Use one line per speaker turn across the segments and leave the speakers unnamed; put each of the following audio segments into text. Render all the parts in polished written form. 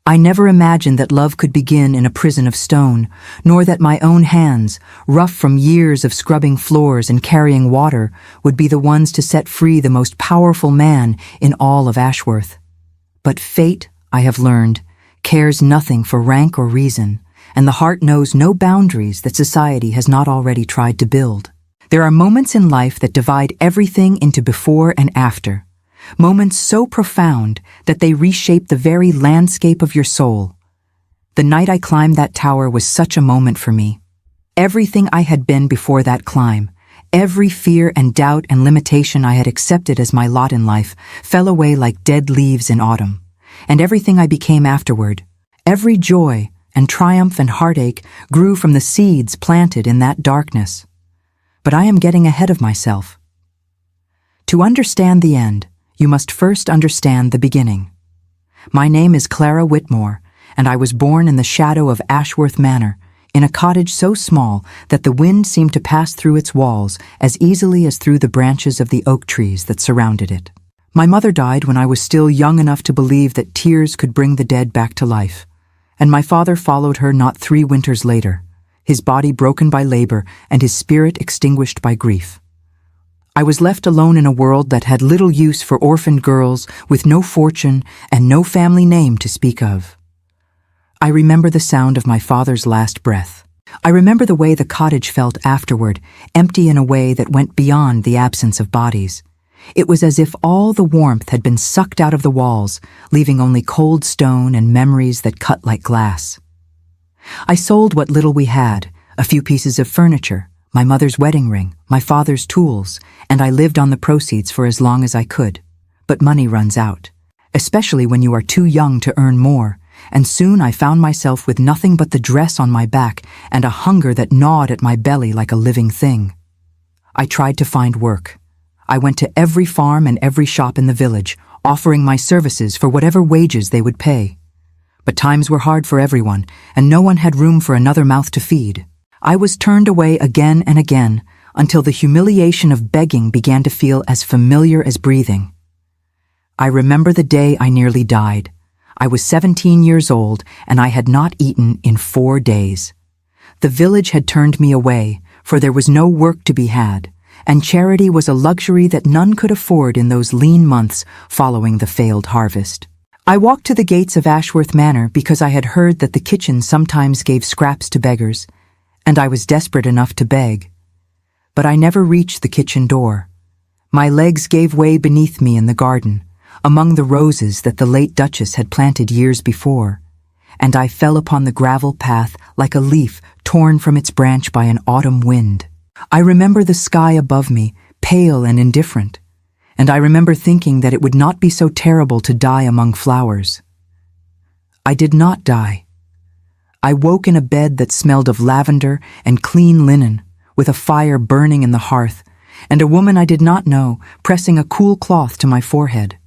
I never imagined that love could begin in a prison of stone, nor that my own hands, rough from years of scrubbing floors and carrying water, would be the ones to set free the most powerful man in all of Ashworth. But fate, I have learned, cares nothing for rank or reason, and the heart knows no boundaries that society has not already tried to build. There are moments in life that divide everything into before and after. Moments so profound that they reshape the very landscape of your soul. The night I climbed that tower was such a moment for me. Everything I had been before that climb, every fear and doubt and limitation I had accepted as my lot in life, fell away like dead leaves in autumn. And everything I became afterward, every joy and triumph and heartache grew from the seeds planted in that darkness. But I am getting ahead of myself. To understand the end, you must first understand the beginning. My name is Clara Whitmore, and I was born in the shadow of Ashworth Manor, in a cottage so small that the wind seemed to pass through its walls as easily as through the branches of the oak trees that surrounded it. My mother died when I was still young enough to believe that tears could bring the dead back to life, and my father followed her not 3 winters later, his body broken by labor and his spirit extinguished by grief. I was left alone in a world that had little use for orphaned girls with no fortune and no family name to speak of. I remember the sound of my father's last breath. I remember the way the cottage felt afterward, empty in a way that went beyond the absence of bodies. It was as if all the warmth had been sucked out of the walls, leaving only cold stone and memories that cut like glass. I sold what little we had, a few pieces of furniture, my mother's wedding ring, my father's tools, and I lived on the proceeds for as long as I could. But money runs out, especially when you are too young to earn more, and soon I found myself with nothing but the dress on my back and a hunger that gnawed at my belly like a living thing. I tried to find work. I went to every farm and every shop in the village, offering my services for whatever wages they would pay. But times were hard for everyone, and no one had room for another mouth to feed. I was turned away again and again, until the humiliation of begging began to feel as familiar as breathing. I remember the day I nearly died. I was 17 years old, and I had not eaten in 4 days. The village had turned me away, for there was no work to be had, and charity was a luxury that none could afford in those lean months following the failed harvest. I walked to the gates of Ashworth Manor because I had heard that the kitchen sometimes gave scraps to beggars, and I was desperate enough to beg. But I never reached the kitchen door. My legs gave way beneath me in the garden, among the roses that the late Duchess had planted years before, and I fell upon the gravel path like a leaf torn from its branch by an autumn wind. I remember the sky above me, pale and indifferent, and I remember thinking that it would not be so terrible to die among flowers. I did not die. I woke in a bed that smelled of lavender and clean linen, with a fire burning in the hearth, and a woman I did not know pressing a cool cloth to my forehead.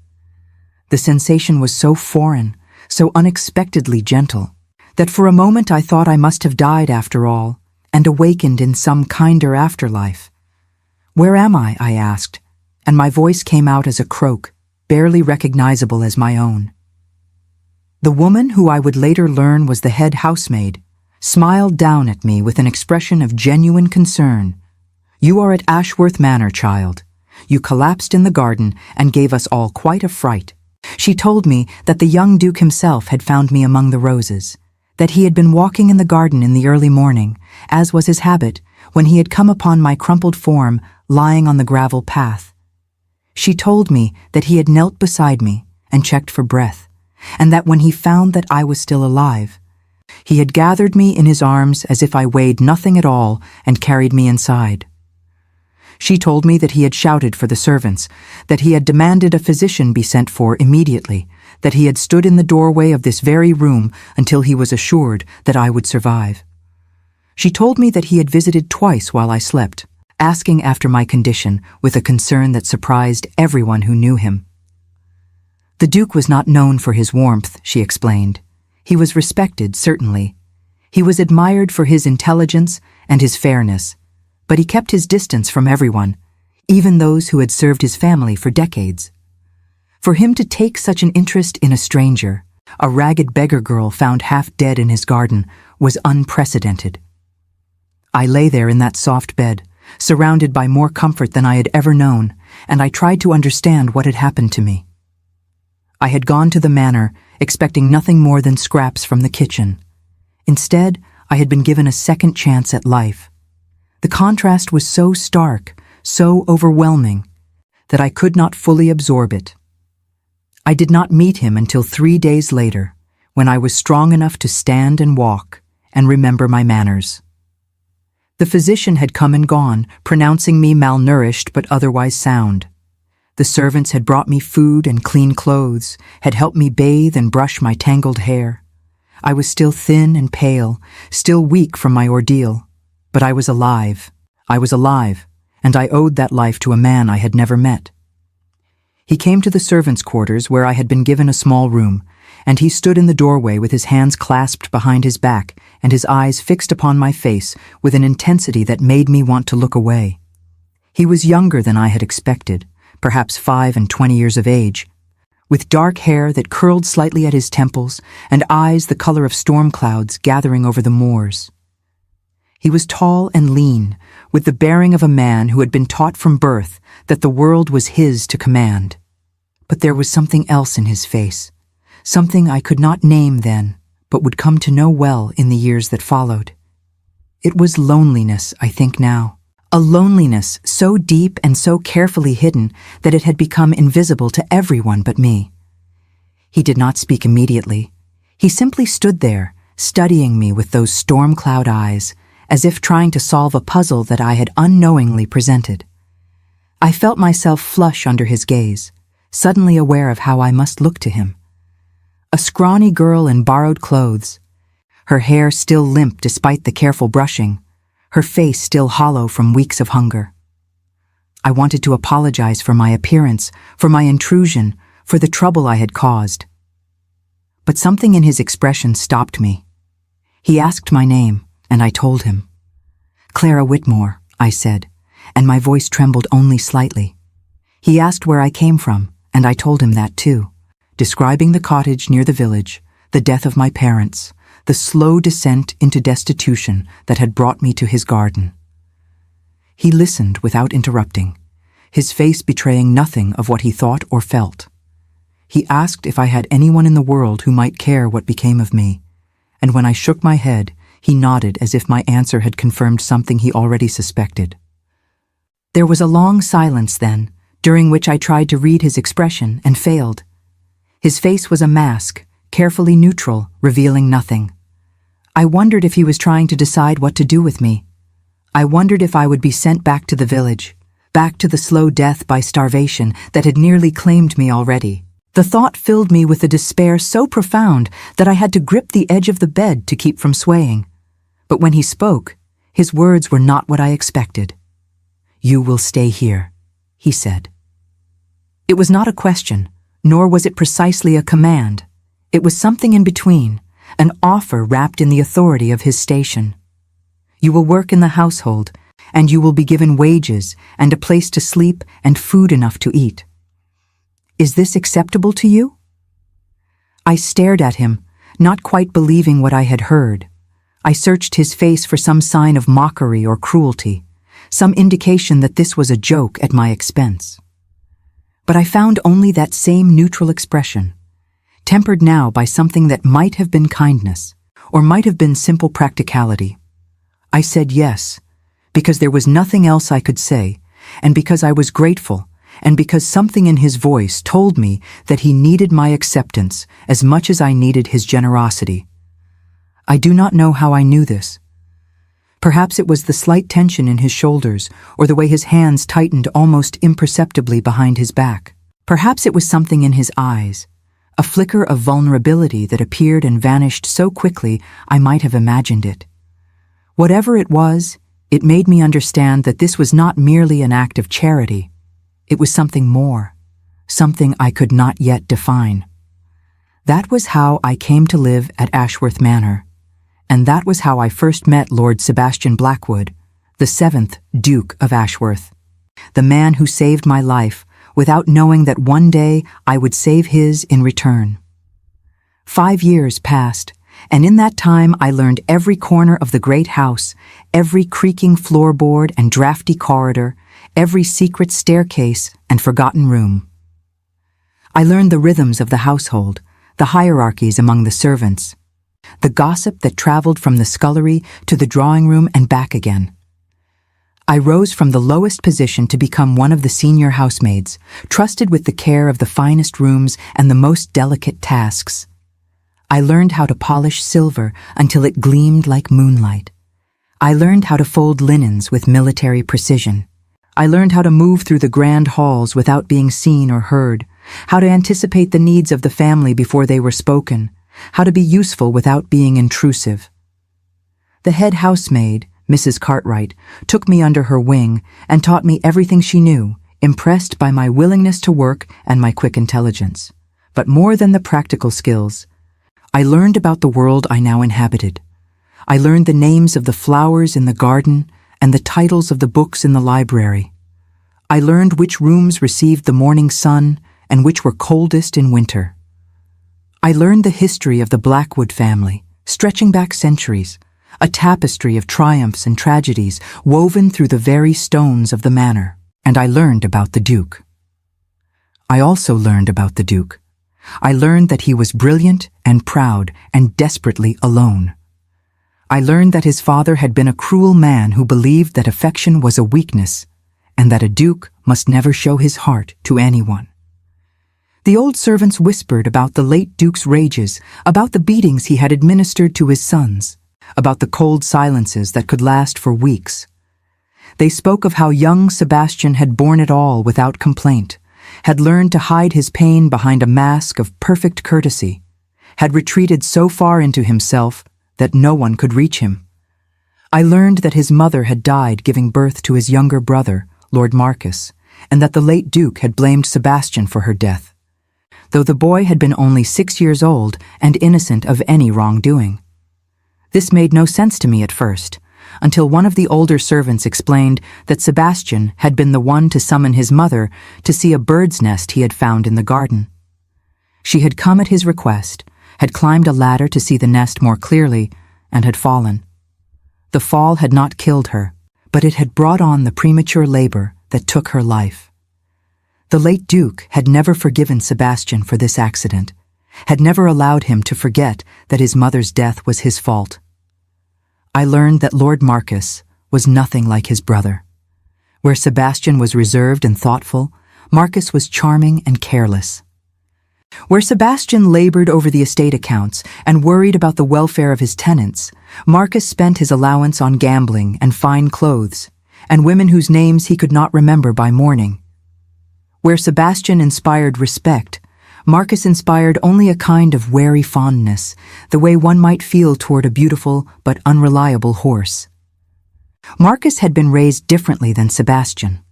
The sensation was so foreign, so unexpectedly gentle, that for a moment I thought I must have died after all, and awakened in some kinder afterlife. "Where am I?" I asked, and my voice came out as a croak, barely recognizable as my own. The woman, who I would later learn was the head housemaid, smiled down at me with an expression of genuine concern. "You are at Ashworth Manor, child. You collapsed in the garden and gave us all quite a fright." She told me that the young Duke himself had found me among the roses, that he had been walking in the garden in the early morning, as was his habit, when he had come upon my crumpled form lying on the gravel path. She told me that he had knelt beside me and checked for breath, and that when he found that I was still alive, he had gathered me in his arms as if I weighed nothing at all and carried me inside. She told me that he had shouted for the servants, that he had demanded a physician be sent for immediately, that he had stood in the doorway of this very room until he was assured that I would survive. She told me that he had visited twice while I slept, asking after my condition with a concern that surprised everyone who knew him. The Duke was not known for his warmth, she explained. He was respected, certainly. He was admired for his intelligence and his fairness, but he kept his distance from everyone, even those who had served his family for decades. For him to take such an interest in a stranger, A ragged beggar girl found half dead in his garden was unprecedented. I lay there in that soft bed, surrounded by more comfort than I had ever known, and I tried to understand what had happened to me. I had gone to the manor, expecting nothing more than scraps from the kitchen. Instead, I had been given a second chance at life. The contrast was so stark, so overwhelming, that I could not fully absorb it. I did not meet him until 3 days later, when I was strong enough to stand and walk and remember my manners. The physician had come and gone, pronouncing me malnourished but otherwise sound. The servants had brought me food and clean clothes, had helped me bathe and brush my tangled hair. I was still thin and pale, still weak from my ordeal, but I was alive. I was alive, and I owed that life to a man I had never met. He came to the servants' quarters where I had been given a small room, and he stood in the doorway with his hands clasped behind his back and his eyes fixed upon my face with an intensity that made me want to look away. He was younger than I had expected, perhaps 25 years of age, with dark hair that curled slightly at his temples and eyes the color of storm clouds gathering over the moors. He was tall and lean, with the bearing of a man who had been taught from birth that the world was his to command. But there was something else in his face, something I could not name then, but would come to know well in the years that followed. It was loneliness, I think now. A loneliness so deep and so carefully hidden that it had become invisible to everyone but me. He did not speak immediately. He simply stood there, studying me with those storm cloud eyes, as if trying to solve a puzzle that I had unknowingly presented. I felt myself flush under his gaze, suddenly aware of how I must look to him. A scrawny girl in borrowed clothes, her hair still limp despite the careful brushing, her face still hollow from weeks of hunger. I wanted to apologize for my appearance, for my intrusion, for the trouble I had caused. But something in his expression stopped me. He asked my name, and I told him. "Clara Whitmore," I said, and my voice trembled only slightly. He asked where I came from, and I told him that too, describing the cottage near the village, the death of my parents, the slow descent into destitution that had brought me to his garden. He listened without interrupting, his face betraying nothing of what he thought or felt. He asked if I had anyone in the world who might care what became of me, and when I shook my head, he nodded as if my answer had confirmed something he already suspected. There was a long silence then, during which I tried to read his expression and failed. His face was a mask, carefully neutral, revealing nothing. I wondered if he was trying to decide what to do with me. I wondered if I would be sent back to the village, back to the slow death by starvation that had nearly claimed me already. The thought filled me with a despair so profound that I had to grip the edge of the bed to keep from swaying. But when he spoke, his words were not what I expected. "You will stay here," he said. It was not a question, nor was it precisely a command. It was something in between, an offer wrapped in the authority of his station. "You will work in the household, and you will be given wages and a place to sleep and food enough to eat. Is this acceptable to you?" I stared at him, not quite believing what I had heard. I searched his face for some sign of mockery or cruelty, some indication that this was a joke at my expense. But I found only that same neutral expression, tempered now by something that might have been kindness, or might have been simple practicality. I said yes, because there was nothing else I could say, and because I was grateful, and because something in his voice told me that he needed my acceptance as much as I needed his generosity. I do not know how I knew this. Perhaps it was the slight tension in his shoulders, or the way his hands tightened almost imperceptibly behind his back. Perhaps it was something in his eyes, a flicker of vulnerability that appeared and vanished so quickly I might have imagined it. Whatever it was, it made me understand that this was not merely an act of charity. It was something more, something I could not yet define. That was how I came to live at Ashworth Manor, and that was how I first met Lord Sebastian Blackwood, the 7th Duke of Ashworth, the man who saved my life without knowing that one day I would save his in return. 5 years passed, and in that time I learned every corner of the great house, every creaking floorboard and drafty corridor, every secret staircase and forgotten room. I learned the rhythms of the household, the hierarchies among the servants, the gossip that traveled from the scullery to the drawing room and back again. I rose from the lowest position to become one of the senior housemaids, trusted with the care of the finest rooms and the most delicate tasks. I learned how to polish silver until it gleamed like moonlight. I learned how to fold linens with military precision. I learned how to move through the grand halls without being seen or heard, how to anticipate the needs of the family before they were spoken, how to be useful without being intrusive. The head housemaid, Mrs. Cartwright, took me under her wing and taught me everything she knew, impressed by my willingness to work and my quick intelligence. But more than the practical skills, I learned about the world I now inhabited. I learned the names of the flowers in the garden and the titles of the books in the library. I learned which rooms received the morning sun and which were coldest in winter. I learned the history of the Blackwood family, stretching back centuries, a tapestry of triumphs and tragedies woven through the very stones of the manor. And I learned about the Duke. I also learned about the Duke. I learned that he was brilliant and proud and desperately alone. I learned that his father had been a cruel man who believed that affection was a weakness and that a duke must never show his heart to anyone. The old servants whispered about the late duke's rages, about the beatings he had administered to his sons, about the cold silences that could last for weeks. They spoke of how young Sebastian had borne it all without complaint, had learned to hide his pain behind a mask of perfect courtesy, had retreated so far into himself that no one could reach him. I learned that his mother had died giving birth to his younger brother, Lord Marcus, and that the late Duke had blamed Sebastian for her death, though the boy had been only 6 years old and innocent of any wrongdoing. This made no sense to me at first, until one of the older servants explained that Sebastian had been the one to summon his mother to see a bird's nest he had found in the garden. She had come at his request, had climbed a ladder to see the nest more clearly, and had fallen. The fall had not killed her, but it had brought on the premature labor that took her life. The late Duke had never forgiven Sebastian for this accident, had never allowed him to forget that his mother's death was his fault. I learned that Lord Marcus was nothing like his brother. Where Sebastian was reserved and thoughtful, Marcus was charming and careless. Where Sebastian labored over the estate accounts and worried about the welfare of his tenants, Marcus spent his allowance on gambling and fine clothes, and women whose names he could not remember by morning. Where Sebastian inspired respect, Marcus inspired only a kind of wary fondness, the way one might feel toward a beautiful but unreliable horse. Marcus had been raised differently than Sebastian.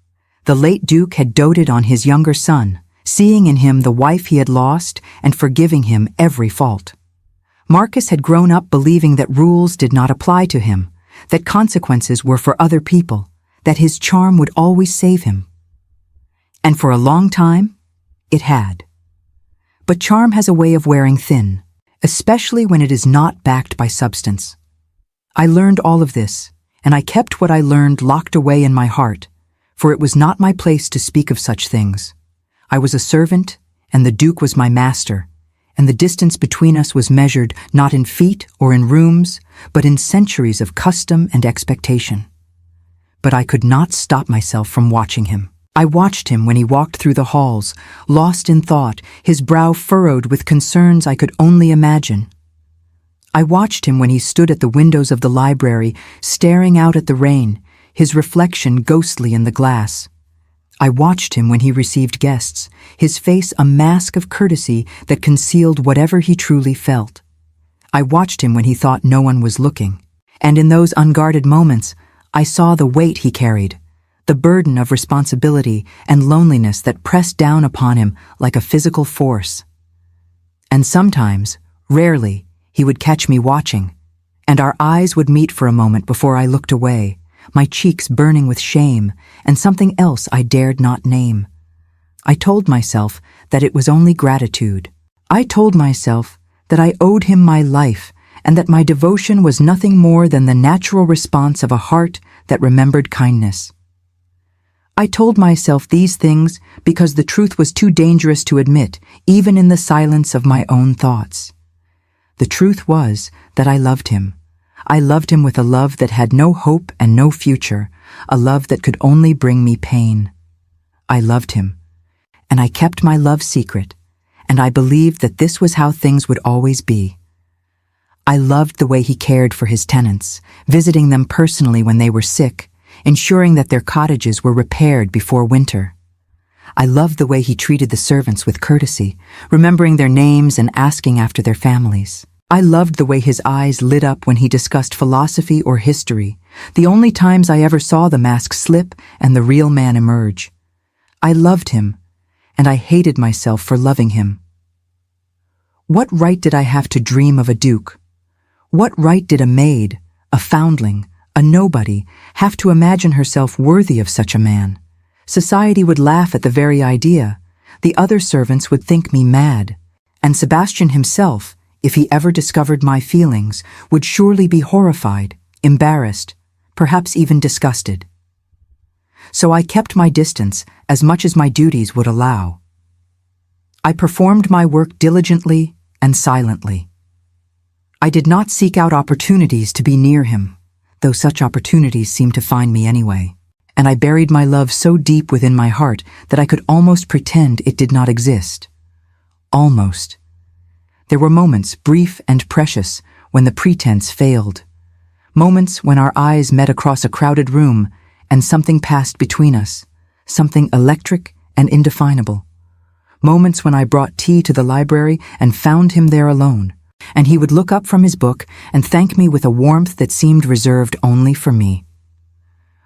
The late Duke had doted on his younger son, seeing in him the wife he had lost and forgiving him every fault. Marcus had grown up believing that rules did not apply to him, that consequences were for other people, that his charm would always save him. And for a long time, it had. But charm has a way of wearing thin, especially when it is not backed by substance. I learned all of this, and I kept what I learned locked away in my heart, for it was not my place to speak of such things. I was a servant, and the Duke was my master, and the distance between us was measured not in feet or in rooms, but in centuries of custom and expectation. But I could not stop myself from watching him. I watched him when he walked through the halls, lost in thought, his brow furrowed with concerns I could only imagine. I watched him when he stood at the windows of the library, staring out at the rain, his reflection ghostly in the glass. I watched him when he received guests, his face a mask of courtesy that concealed whatever he truly felt. I watched him when he thought no one was looking, and in those unguarded moments, I saw the weight he carried, the burden of responsibility and loneliness that pressed down upon him like a physical force. And sometimes, rarely, he would catch me watching, and our eyes would meet for a moment before I looked away, my cheeks burning with shame and something else I dared not name. I told myself that it was only gratitude. I told myself that I owed him my life, and that my devotion was nothing more than the natural response of a heart that remembered kindness. I told myself these things because the truth was too dangerous to admit, even in the silence of my own thoughts. The truth was that I loved him. I loved him with a love that had no hope and no future, a love that could only bring me pain. I loved him, and I kept my love secret, and I believed that this was how things would always be. I loved the way he cared for his tenants, visiting them personally when they were sick, ensuring that their cottages were repaired before winter. I loved the way he treated the servants with courtesy, remembering their names and asking after their families. I loved the way his eyes lit up when he discussed philosophy or history, the only times I ever saw the mask slip and the real man emerge. I loved him, and I hated myself for loving him. What right did I have to dream of a duke? What right did a maid, a foundling, a nobody, have to imagine herself worthy of such a man? Society would laugh at the very idea. The other servants would think me mad. And Sebastian himself, if he ever discovered my feelings, would surely be horrified, embarrassed, perhaps even disgusted. So I kept my distance as much as my duties would allow. I performed my work diligently and silently. I did not seek out opportunities to be near him, though such opportunities seemed to find me anyway, and I buried my love so deep within my heart that I could almost pretend it did not exist. Almost. There were moments, brief and precious, when the pretense failed. Moments when our eyes met across a crowded room and something passed between us, something electric and indefinable. Moments when I brought tea to the library and found him there alone, and he would look up from his book and thank me with a warmth that seemed reserved only for me.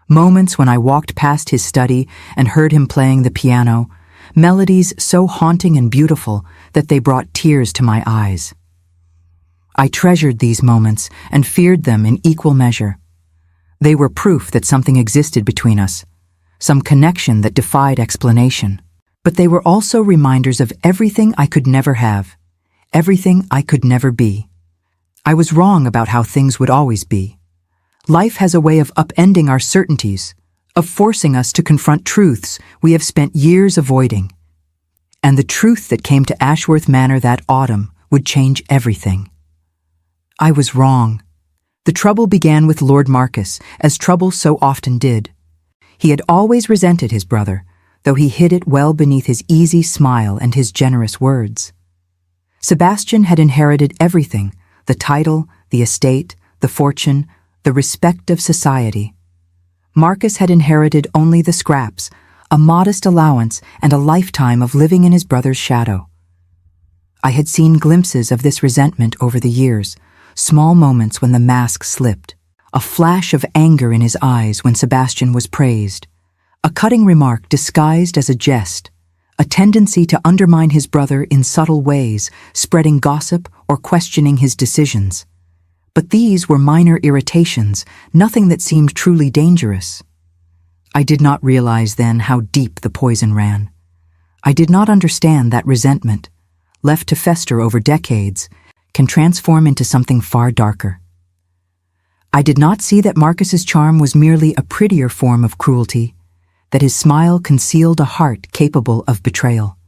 Moments when I walked past his study and heard him playing the piano, melodies so haunting and beautiful that they brought tears to my eyes. I treasured these moments and feared them in equal measure. They were proof that something existed between us, some connection that defied explanation. But they were also reminders of everything I could never have, everything I could never be. I was wrong about how things would always be. Life has a way of upending our certainties, of forcing us to confront truths we have spent years avoiding. And the truth that came to Ashworth Manor that autumn would change everything. I was wrong. The trouble began with Lord Marcus, as trouble so often did. He had always resented his brother, though he hid it well beneath his easy smile and his generous words. Sebastian had inherited everything, the title, the estate, the fortune, the respect of society. Marcus had inherited only the scraps, a modest allowance, and a lifetime of living in his brother's shadow. I had seen glimpses of this resentment over the years, small moments when the mask slipped, a flash of anger in his eyes when Sebastian was praised, a cutting remark disguised as a jest, a tendency to undermine his brother in subtle ways, spreading gossip or questioning his decisions. But these were minor irritations, nothing that seemed truly dangerous. I did not realize then how deep the poison ran. I did not understand that resentment, left to fester over decades, can transform into something far darker. I did not see that Marcus's charm was merely a prettier form of cruelty, that his smile concealed a heart capable of betrayal.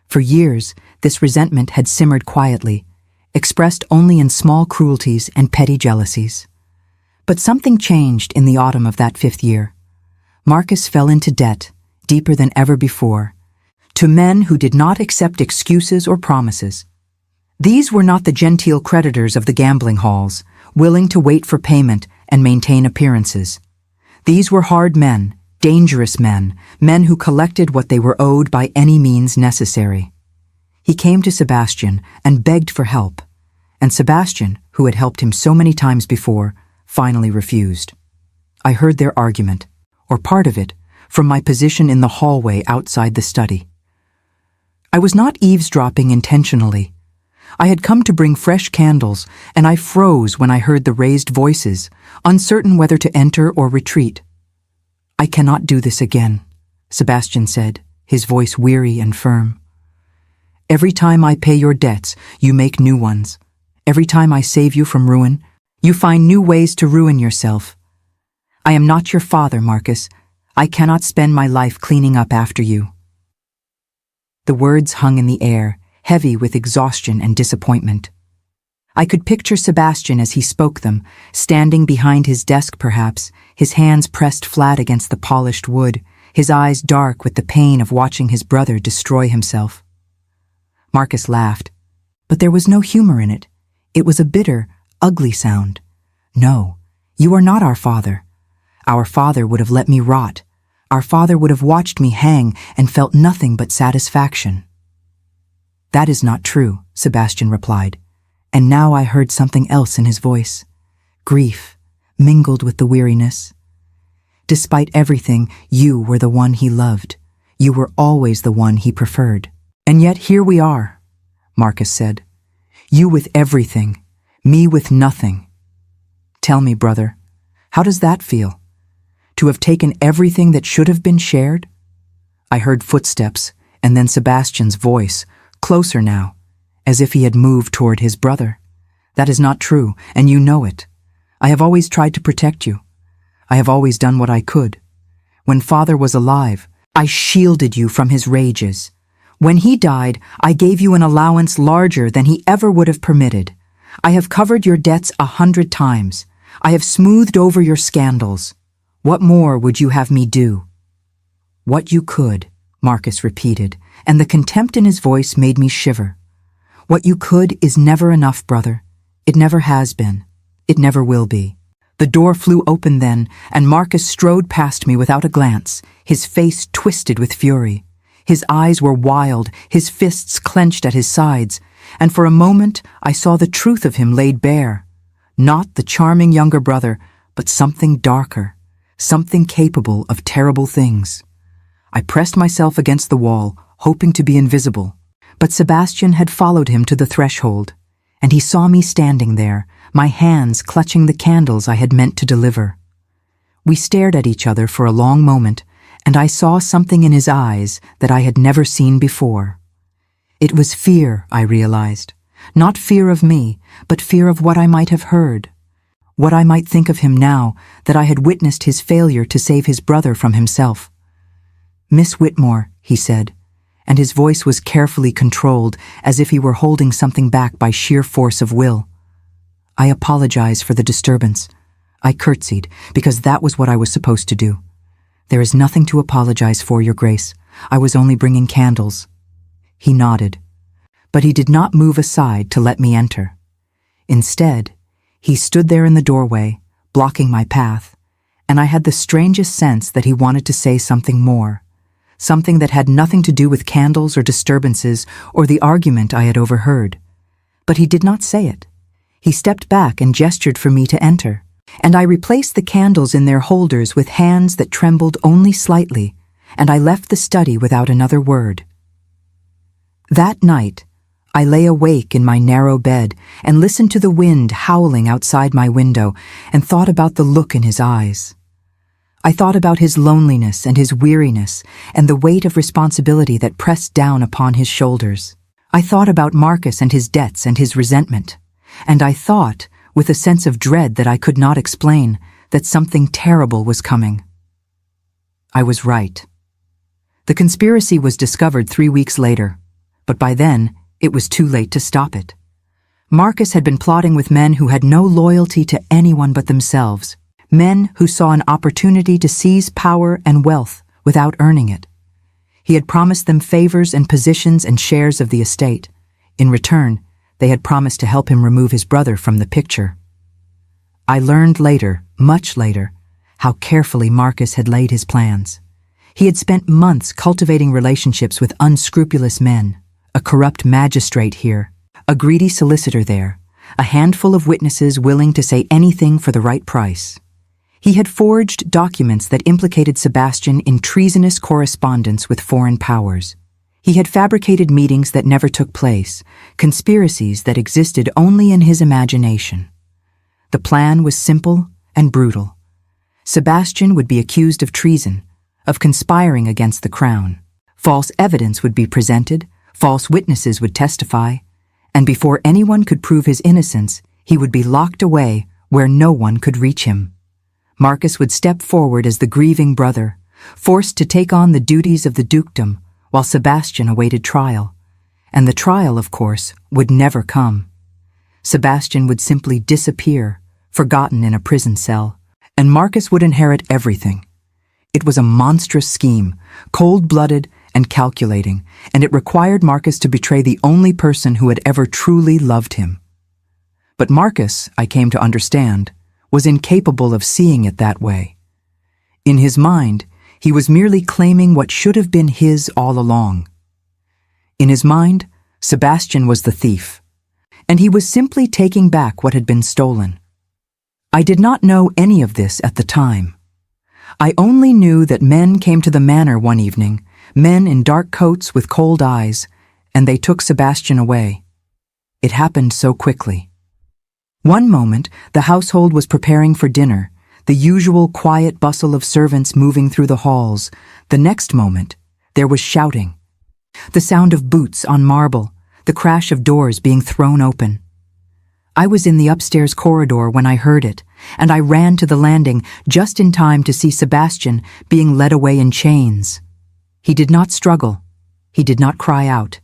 For years, this resentment had simmered quietly, expressed only in small cruelties and petty jealousies. But something changed in the autumn of that 5th year. Marcus fell into debt, deeper than ever before, to men who did not accept excuses or promises. These were not the genteel creditors of the gambling halls, willing to wait for payment and maintain appearances. These were hard men, dangerous men, men who collected what they were owed by any means necessary. He came to Sebastian and begged for help, and Sebastian, who had helped him so many times before, finally refused. I heard their argument, or part of it, from my position in the hallway outside the study. I was not eavesdropping intentionally. I had come to bring fresh candles, and I froze when I heard the raised voices, uncertain whether to enter or retreat. "I cannot do this again," Sebastian said, his voice weary and firm. Every time I pay your debts, you make new ones. Every time I save you from ruin, you find new ways to ruin yourself. I am not your father, Marcus. I cannot spend my life cleaning up after you." The words hung in the air, heavy with exhaustion and disappointment. I could picture Sebastian as he spoke them, standing behind his desk perhaps, his hands pressed flat against the polished wood, his eyes dark with the pain of watching his brother destroy himself. Marcus laughed, but there was no humor in it. It was a bitter, ugly sound. "No, you are not our father. Our father would have let me rot. Our father would have watched me hang and felt nothing but satisfaction." "That is not true," Sebastian replied, and now I heard something else in his voice. Grief, mingled with the weariness. "Despite everything, you were the one he loved. You were always the one he preferred. And yet here we are," Marcus said. "You with everything, me with nothing. Tell me, brother, how does that feel? To have taken everything that should have been shared?" I heard footsteps, and then Sebastian's voice, closer now, as if he had moved toward his brother. "That is not true, and you know it. I have always tried to protect you. I have always done what I could. When father was alive, I shielded you from his rages. When he died, I gave you an allowance larger than he ever would have permitted. I have covered your debts 100 times. I have smoothed over your scandals. What more would you have me do?" "What you could," Marcus repeated, and the contempt in his voice made me shiver. "What you could is never enough, brother. It never has been. It never will be." The door flew open then, and Marcus strode past me without a glance, his face twisted with fury. His eyes were wild, his fists clenched at his sides, and for a moment I saw the truth of him laid bare. Not the charming younger brother, but something darker, something capable of terrible things. I pressed myself against the wall, hoping to be invisible, but Sebastian had followed him to the threshold, and he saw me standing there, my hands clutching the candles I had meant to deliver. We stared at each other for a long moment, and I saw something in his eyes that I had never seen before. It was fear, I realized. Not fear of me, but fear of what I might have heard. What I might think of him now that I had witnessed his failure to save his brother from himself. "Miss Whitmore," he said, and his voice was carefully controlled as if he were holding something back by sheer force of will. "I apologize for the disturbance." I curtsied, because that was what I was supposed to do. "There is nothing to apologize for, Your Grace. I was only bringing candles." He nodded, but he did not move aside to let me enter. Instead, he stood there in the doorway, blocking my path, and I had the strangest sense that he wanted to say something more, something that had nothing to do with candles or disturbances or the argument I had overheard. But he did not say it. He stepped back and gestured for me to enter, and I replaced the candles in their holders with hands that trembled only slightly, and I left the study without another word. That night, I lay awake in my narrow bed and listened to the wind howling outside my window and thought about the look in his eyes. I thought about his loneliness and his weariness and the weight of responsibility that pressed down upon his shoulders. I thought about Marcus and his debts and his resentment, and I thought, with a sense of dread that I could not explain, that something terrible was coming. I was right. The conspiracy was discovered 3 weeks later, but by then, it was too late to stop it. Marcus had been plotting with men who had no loyalty to anyone but themselves, men who saw an opportunity to seize power and wealth without earning it. He had promised them favors and positions and shares of the estate. In return, they had promised to help him remove his brother from the picture. I learned later, much later, how carefully Marcus had laid his plans. He had spent months cultivating relationships with unscrupulous men, a corrupt magistrate here, a greedy solicitor there, a handful of witnesses willing to say anything for the right price. He had forged documents that implicated Sebastian in treasonous correspondence with foreign powers. He had fabricated meetings that never took place, conspiracies that existed only in his imagination. The plan was simple and brutal. Sebastian would be accused of treason, of conspiring against the crown. False evidence would be presented, False witnesses would testify, and before anyone could prove his innocence, he would be locked away where no one could reach him. Marcus would step forward as the grieving brother, forced to take on the duties of the dukedom, while Sebastian awaited trial. And the trial, of course, would never come. Sebastian would simply disappear, forgotten in a prison cell, and Marcus would inherit everything. It was a monstrous scheme, cold-blooded and calculating, and it required Marcus to betray the only person who had ever truly loved him. But Marcus, I came to understand, was incapable of seeing it that way. In his mind, he was merely claiming what should have been his all along. In his mind, Sebastian was the thief, and he was simply taking back what had been stolen. I did not know any of this at the time. I only knew that men came to the manor one evening, men in dark coats with cold eyes, and they took Sebastian away. It happened so quickly. One moment, the household was preparing for dinner, the usual quiet bustle of servants moving through the halls. The next moment, there was shouting. The sound of boots on marble, the crash of doors being thrown open. I was in the upstairs corridor when I heard it, and I ran to the landing just in time to see Sebastian being led away in chains. He did not struggle. He did not cry out.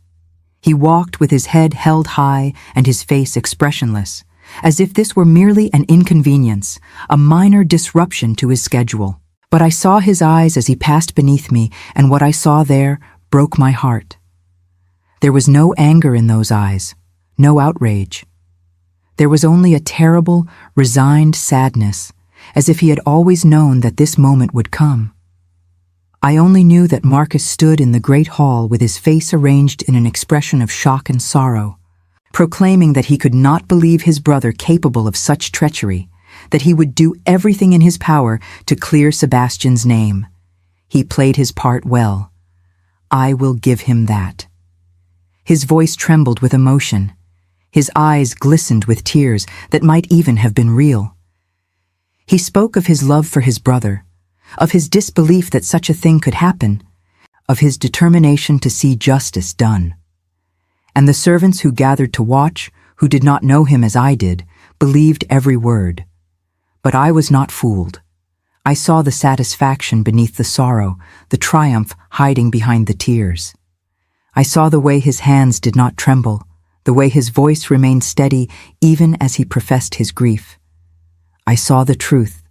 He walked with his head held high and his face expressionless, as if this were merely an inconvenience, a minor disruption to his schedule. But I saw his eyes as he passed beneath me, and what I saw there broke my heart. There was no anger in those eyes, no outrage. There was only a terrible, resigned sadness, as if he had always known that this moment would come. I only knew that Marcus stood in the great hall with his face arranged in an expression of shock and sorrow, proclaiming that he could not believe his brother capable of such treachery, that he would do everything in his power to clear Sebastian's name. He played his part well. I will give him that. His voice trembled with emotion. His eyes glistened with tears that might even have been real. He spoke of his love for his brother, of his disbelief that such a thing could happen, of his determination to see justice done. And the servants who gathered to watch, who did not know him as I did, believed every word. But I was not fooled. I saw the satisfaction beneath the sorrow, the triumph hiding behind the tears. I saw the way his hands did not tremble, the way his voice remained steady even as he professed his grief. I saw the truth,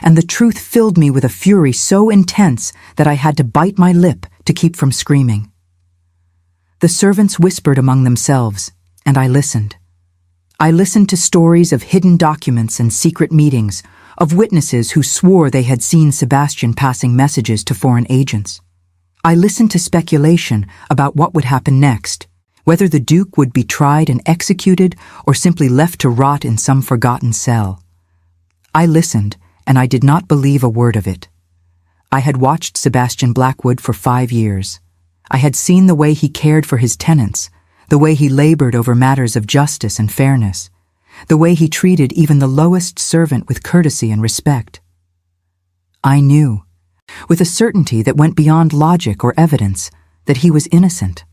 and the truth filled me with a fury so intense that I had to bite my lip to keep from screaming. The servants whispered among themselves, and I listened. I listened to stories of hidden documents and secret meetings, of witnesses who swore they had seen Sebastian passing messages to foreign agents. I listened to speculation about what would happen next, whether the Duke would be tried and executed or simply left to rot in some forgotten cell. I listened, and I did not believe a word of it. I had watched Sebastian Blackwood for 5 years. I had seen the way he cared for his tenants, the way he labored over matters of justice and fairness, the way he treated even the lowest servant with courtesy and respect. I knew, with a certainty that went beyond logic or evidence, that he was innocent.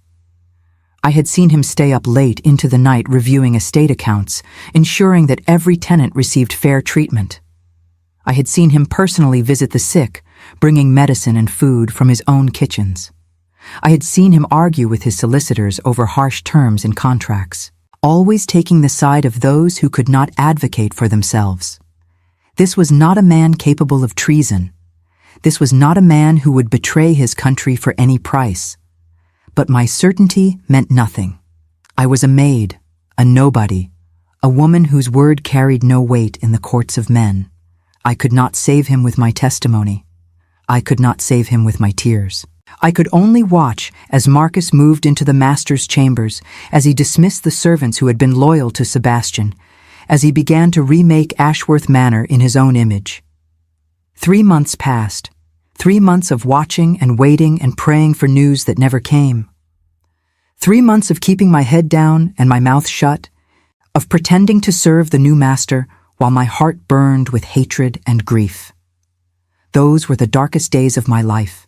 I had seen him stay up late into the night reviewing estate accounts, ensuring that every tenant received fair treatment. I had seen him personally visit the sick, bringing medicine and food from his own kitchens. I had seen him argue with his solicitors over harsh terms in contracts, always taking the side of those who could not advocate for themselves. This was not a man capable of treason. This was not a man who would betray his country for any price. But my certainty meant nothing. I was a maid, a nobody, a woman whose word carried no weight in the courts of men. I could not save him with my testimony. I could not save him with my tears. I could only watch as Marcus moved into the master's chambers, as he dismissed the servants who had been loyal to Sebastian, as he began to remake Ashworth Manor in his own image. 3 months passed. 3 months of watching and waiting and praying for news that never came. 3 months of keeping my head down and my mouth shut, of pretending to serve the new master while my heart burned with hatred and grief. Those were the darkest days of my life.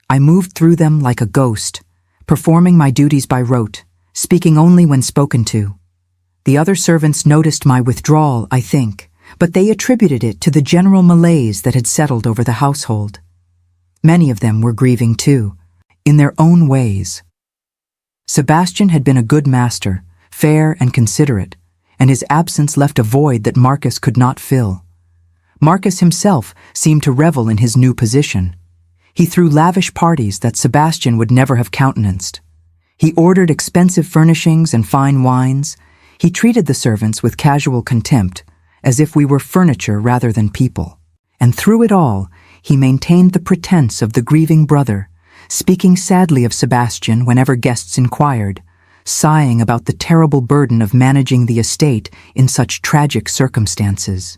I moved through them like a ghost, performing my duties by rote, speaking only when spoken to. The other servants noticed my withdrawal, I think, but they attributed it to the general malaise that had settled over the household. Many of them were grieving too, in their own ways. Sebastian had been a good master, fair and considerate, and his absence left a void that Marcus could not fill. Marcus himself seemed to revel in his new position. He threw lavish parties that Sebastian would never have countenanced. He ordered expensive furnishings and fine wines. He treated the servants with casual contempt, as if we were furniture rather than people. And through it all, he maintained the pretense of the grieving brother, speaking sadly of Sebastian whenever guests inquired, sighing about the terrible burden of managing the estate in such tragic circumstances.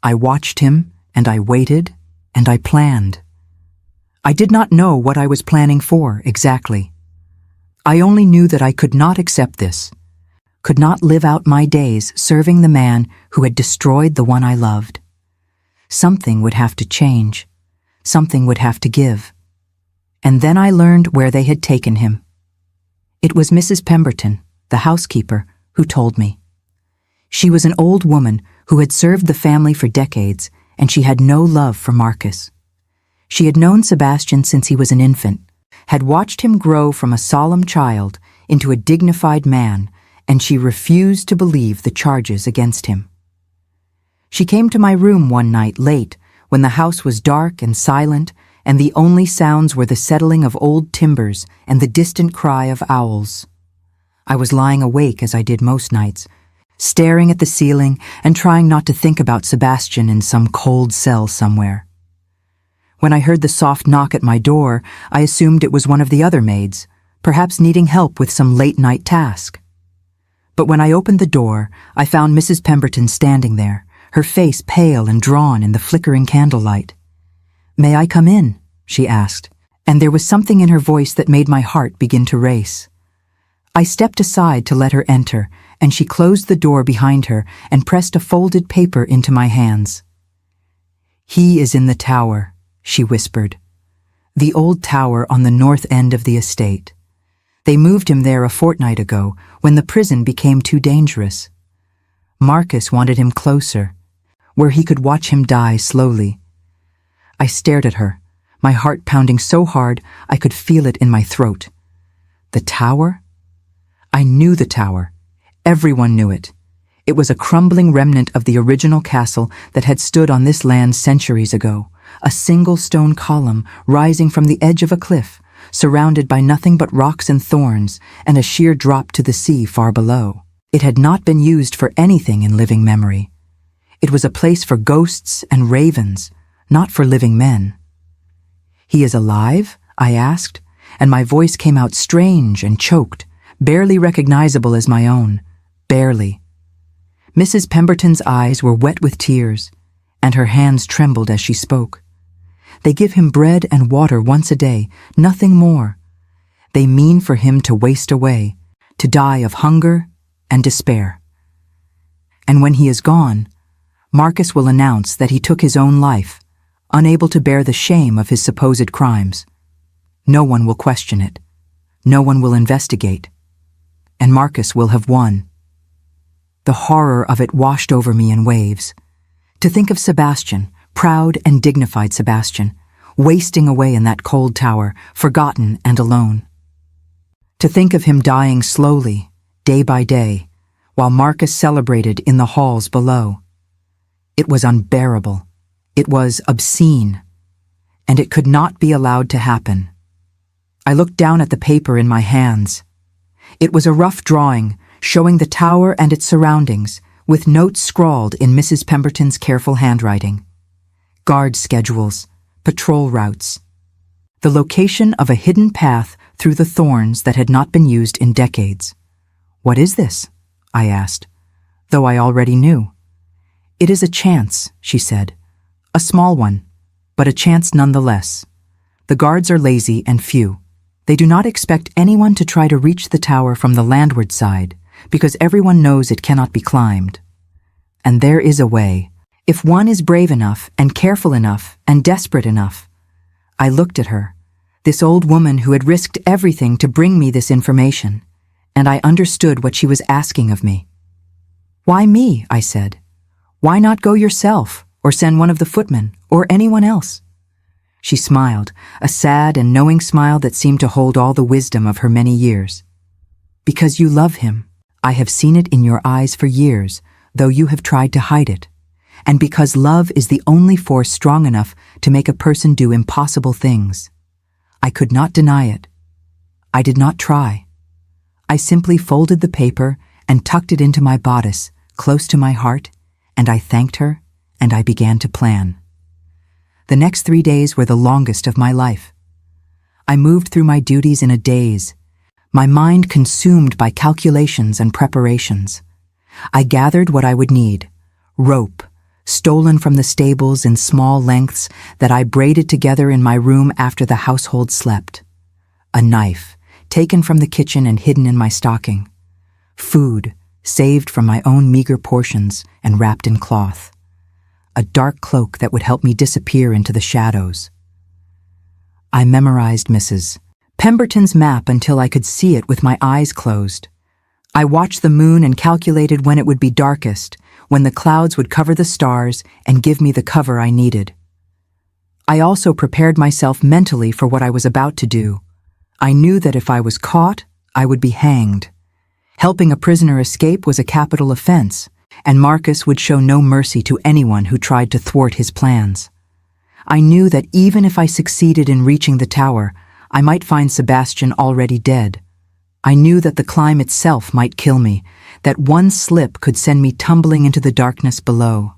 I watched him, and I waited, and I planned. I did not know what I was planning for, exactly. I only knew that I could not accept this, could not live out my days serving the man who had destroyed the one I loved. Something would have to change. Something would have to give. And then I learned where they had taken him. It was Mrs. Pemberton, the housekeeper, who told me. She was an old woman who had served the family for decades, and she had no love for Marcus. She had known Sebastian since he was an infant, had watched him grow from a solemn child into a dignified man, and she refused to believe the charges against him. She came to my room one night late, when the house was dark and silent, and the only sounds were the settling of old timbers and the distant cry of owls. I was lying awake as I did most nights, staring at the ceiling and trying not to think about Sebastian in some cold cell somewhere. When I heard the soft knock at my door, I assumed it was one of the other maids, perhaps needing help with some late-night task. But when I opened the door, I found Mrs. Pemberton standing there, her face pale and drawn in the flickering candlelight. "May I come in?" she asked, and there was something in her voice that made my heart begin to race. I stepped aside to let her enter, and she closed the door behind her and pressed a folded paper into my hands. "He is in the tower," she whispered. "The old tower on the north end of the estate. They moved him there a fortnight ago, when the prison became too dangerous. Marcus wanted him closer, where he could watch him die slowly." I stared at her, my heart pounding so hard I could feel it in my throat. The tower? I knew the tower. Everyone knew it. It was a crumbling remnant of the original castle that had stood on this land centuries ago, a single stone column rising from the edge of a cliff, surrounded by nothing but rocks and thorns, and a sheer drop to the sea far below. It had not been used for anything in living memory. It was a place for ghosts and ravens, not for living men. "He is alive?" I asked, and my voice came out strange and choked, barely recognizable as my own, barely. Mrs. Pemberton's eyes were wet with tears, and her hands trembled as she spoke. "They give him bread and water once a day, nothing more. They mean for him to waste away, to die of hunger and despair. And when he is gone, Marcus will announce that he took his own life, unable to bear the shame of his supposed crimes. No one will question it. No one will investigate. And Marcus will have won." The horror of it washed over me in waves. To think of Sebastian, proud and dignified Sebastian, wasting away in that cold tower, forgotten and alone. To think of him dying slowly, day by day, while Marcus celebrated in the halls below. It was unbearable. It was obscene, and it could not be allowed to happen. I looked down at the paper in my hands. It was a rough drawing, showing the tower and its surroundings, with notes scrawled in Mrs. Pemberton's careful handwriting. Guard schedules, patrol routes. The location of a hidden path through the thorns that had not been used in decades. "What is this?" I asked, though I already knew. "It is a chance," she said. "A small one, but a chance nonetheless. The guards are lazy and few. They do not expect anyone to try to reach the tower from the landward side, because everyone knows it cannot be climbed. And there is a way, if one is brave enough and careful enough and desperate enough." I looked at her, This old woman who had risked everything to bring me this information, and I understood what she was asking of me. "Why me?" I said. "Why not go yourself, or send one of the footmen, or anyone else?" She smiled, a sad and knowing smile that seemed to hold all the wisdom of her many years. "Because you love him. I have seen it in your eyes for years, though you have tried to hide it. And because love is the only force strong enough to make a person do impossible things. I could not deny it. I did not try. I simply folded the paper and tucked it into my bodice, close to my heart, and I thanked her, and I began to plan. The next 3 days were the longest of my life. I moved through my duties in a daze, my mind consumed by calculations and preparations. I gathered what I would need: rope, stolen from the stables in small lengths that I braided together in my room after the household slept; a knife, taken from the kitchen and hidden in my stocking; food, saved from my own meager portions and wrapped in cloth; a dark cloak that would help me disappear into the shadows. I memorized Mrs. Pemberton's map until I could see it with my eyes closed. I watched the moon and calculated when it would be darkest, when the clouds would cover the stars and give me the cover I needed. I also prepared myself mentally for what I was about to do. I knew that if I was caught, I would be hanged. Helping a prisoner escape was a capital offense, and Marcus would show no mercy to anyone who tried to thwart his plans. I knew that even if I succeeded in reaching the tower, I might find Sebastian already dead. I knew that the climb itself might kill me, that one slip could send me tumbling into the darkness below.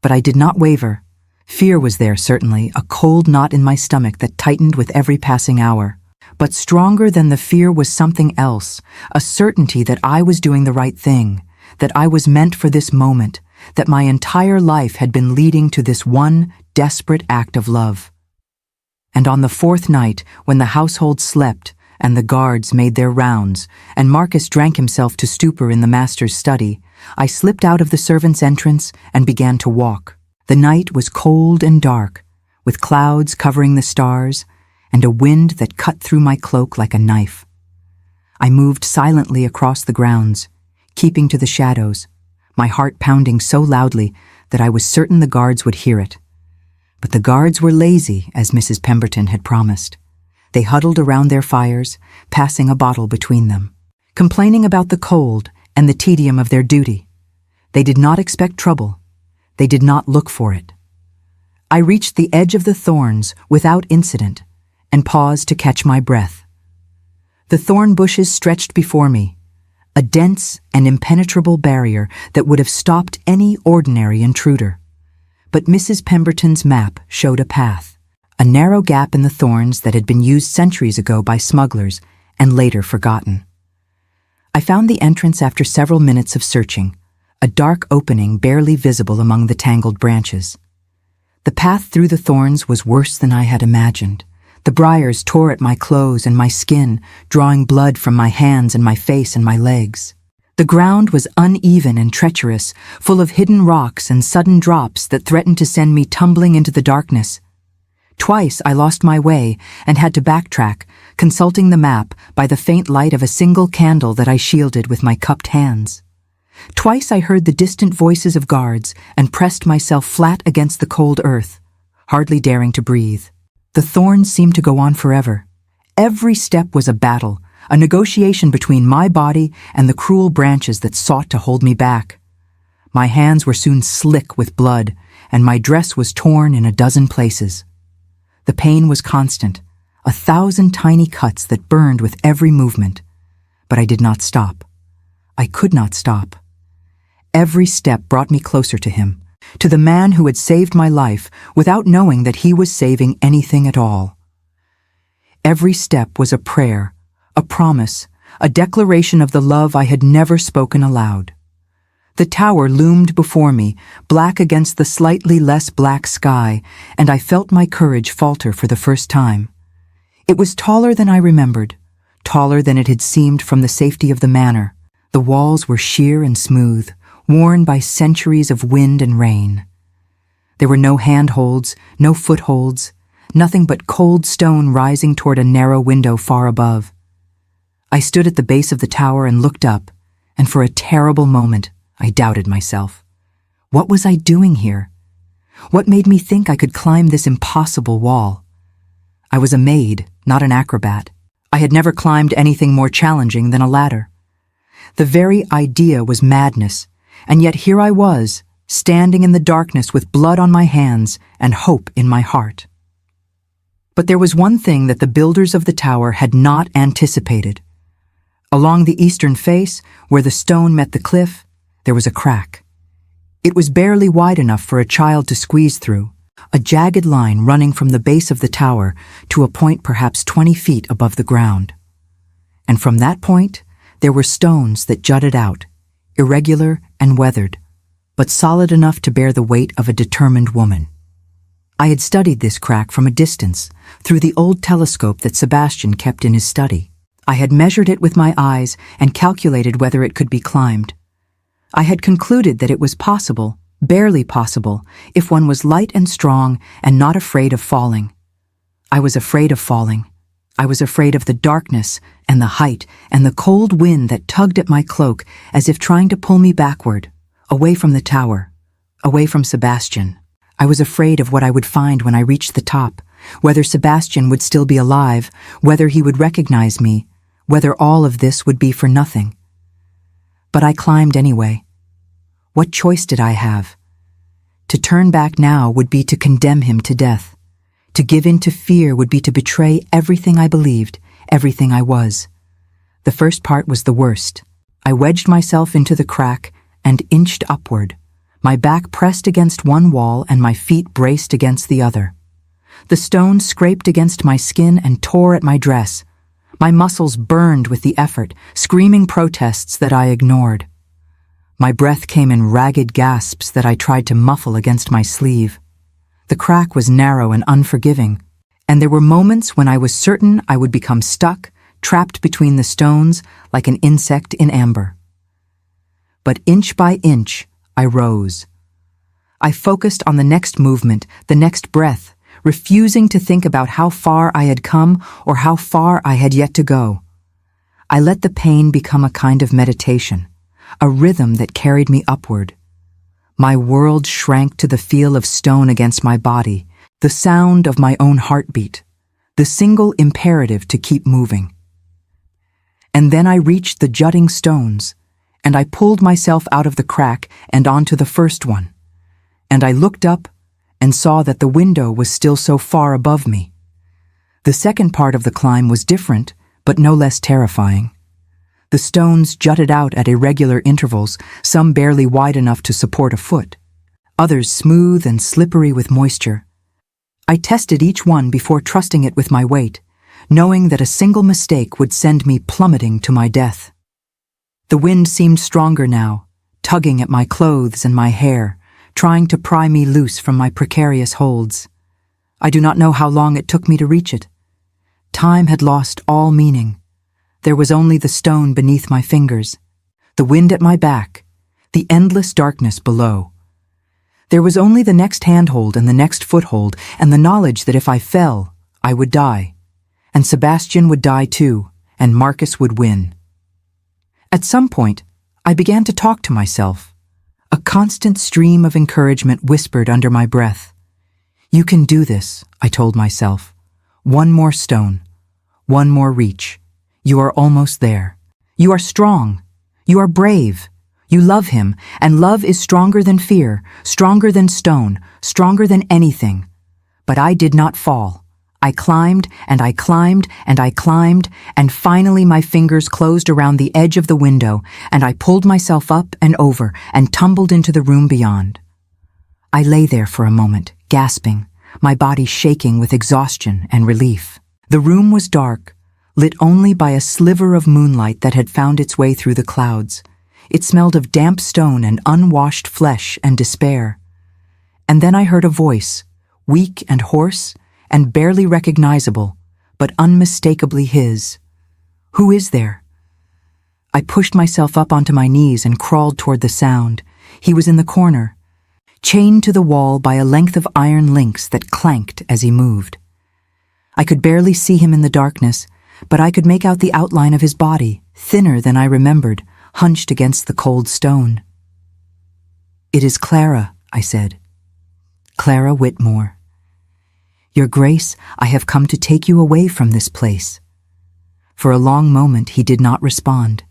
But I did not waver. Fear was there, certainly, a cold knot in my stomach that tightened with every passing hour. But stronger than the fear was something else, a certainty that I was doing the right thing, that I was meant for this moment, that my entire life had been leading to this one desperate act of love. And on the 4th night, when the household slept, and the guards made their rounds, and Marcus drank himself to stupor in the master's study, I slipped out of the servants' entrance and began to walk. The night was cold and dark, with clouds covering the stars, and a wind that cut through my cloak like a knife. I moved silently across the grounds, keeping to the shadows, my heart pounding so loudly that I was certain the guards would hear it. But the guards were lazy, as Mrs. Pemberton had promised. They huddled around their fires, passing a bottle between them, complaining about the cold and the tedium of their duty. They did not expect trouble. They did not look for it. I reached the edge of the thorns without incident and paused to catch my breath. The thorn bushes stretched before me, a dense and impenetrable barrier that would have stopped any ordinary intruder. But Mrs. Pemberton's map showed a path, a narrow gap in the thorns that had been used centuries ago by smugglers and later forgotten. I found the entrance after several minutes of searching, a dark opening barely visible among the tangled branches. The path through the thorns was worse than I had imagined. The briars tore at my clothes and my skin, drawing blood from my hands and my face and my legs. The ground was uneven and treacherous, full of hidden rocks and sudden drops that threatened to send me tumbling into the darkness. Twice I lost my way and had to backtrack, consulting the map by the faint light of a single candle that I shielded with my cupped hands. Twice I heard the distant voices of guards and pressed myself flat against the cold earth, hardly daring to breathe. The thorns seemed to go on forever. Every step was a battle, a negotiation between my body and the cruel branches that sought to hold me back. My hands were soon slick with blood, and my dress was torn in a dozen places. The pain was constant, 1,000 tiny cuts that burned with every movement. But I did not stop. I could not stop. Every step brought me closer to him, to the man who had saved my life without knowing that he was saving anything at all. Every step was a prayer, a promise, a declaration of the love I had never spoken aloud. The tower loomed before me, black against the slightly less black sky, and I felt my courage falter for the first time. It was taller than I remembered, taller than it had seemed from the safety of the manor. The walls were sheer and smooth, worn by centuries of wind and rain. There were no handholds, no footholds, nothing but cold stone rising toward a narrow window far above. I stood at the base of the tower and looked up, and for a terrible moment, I doubted myself. What was I doing here? What made me think I could climb this impossible wall? I was a maid, not an acrobat. I had never climbed anything more challenging than a ladder. The very idea was madness, and yet here I was, standing in the darkness with blood on my hands and hope in my heart. But there was one thing that the builders of the tower had not anticipated. Along the eastern face, where the stone met the cliff, there was a crack. It was barely wide enough for a child to squeeze through, a jagged line running from the base of the tower to a point perhaps 20 feet above the ground. And from that point, there were stones that jutted out, irregular and weathered, but solid enough to bear the weight of a determined woman. I had studied this crack from a distance, through the old telescope that Sebastian kept in his study. I had measured it with my eyes and calculated whether it could be climbed. I had concluded that it was possible, barely possible, if one was light and strong and not afraid of falling. I was afraid of falling. I was afraid of the darkness and the height and the cold wind that tugged at my cloak as if trying to pull me backward, away from the tower, away from Sebastian. I was afraid of what I would find when I reached the top, whether Sebastian would still be alive, whether he would recognize me, whether all of this would be for nothing. But I climbed anyway. What choice did I have? To turn back now would be to condemn him to death. To give in to fear would be to betray everything I believed, everything I was. The first part was the worst. I wedged myself into the crack and inched upward, my back pressed against one wall and my feet braced against the other. The stone scraped against my skin and tore at my dress. My muscles burned with the effort, screaming protests that I ignored. My breath came in ragged gasps that I tried to muffle against my sleeve. The crack was narrow and unforgiving, and there were moments when I was certain I would become stuck, trapped between the stones like an insect in amber. But inch by inch, I rose. I focused on the next movement, the next breath, refusing to think about how far I had come or how far I had yet to go. I let the pain become a kind of meditation, a rhythm that carried me upward. My world shrank to the feel of stone against my body, the sound of my own heartbeat, the single imperative to keep moving. And then I reached the jutting stones, and I pulled myself out of the crack and onto the first one. And I looked up and saw that the window was still so far above me. The second part of the climb was different, but no less terrifying. The stones jutted out at irregular intervals, some barely wide enough to support a foot, others smooth and slippery with moisture. I tested each one before trusting it with my weight, knowing that a single mistake would send me plummeting to my death. The wind seemed stronger now, tugging at my clothes and my hair, trying to pry me loose from my precarious holds. I do not know how long it took me to reach it. Time had lost all meaning. There was only the stone beneath my fingers, the wind at my back, the endless darkness below. There was only the next handhold and the next foothold, and the knowledge that if I fell, I would die. And Sebastian would die too, and Marcus would win. At some point, I began to talk to myself. A constant stream of encouragement whispered under my breath. "You can do this," I told myself. "One more stone. One more reach. You are almost there. You are strong. You are brave. You love him, and love is stronger than fear, stronger than stone, stronger than anything." But I did not fall. I climbed, and I climbed, and I climbed, and finally my fingers closed around the edge of the window, and I pulled myself up and over and tumbled into the room beyond. I lay there for a moment, gasping, my body shaking with exhaustion and relief. The room was dark, lit only by a sliver of moonlight that had found its way through the clouds. It smelled of damp stone and unwashed flesh and despair. And then I heard a voice, weak and hoarse, and barely recognizable, but unmistakably his. "Who is there?" I pushed myself up onto my knees and crawled toward the sound. He was in the corner, chained to the wall by a length of iron links that clanked as he moved. I could barely see him in the darkness, but I could make out the outline of his body, thinner than I remembered, hunched against the cold stone. "It is Clara," I said. "Clara Whitmore. Your Grace, I have come to take you away from this place." For a long moment he did not respond.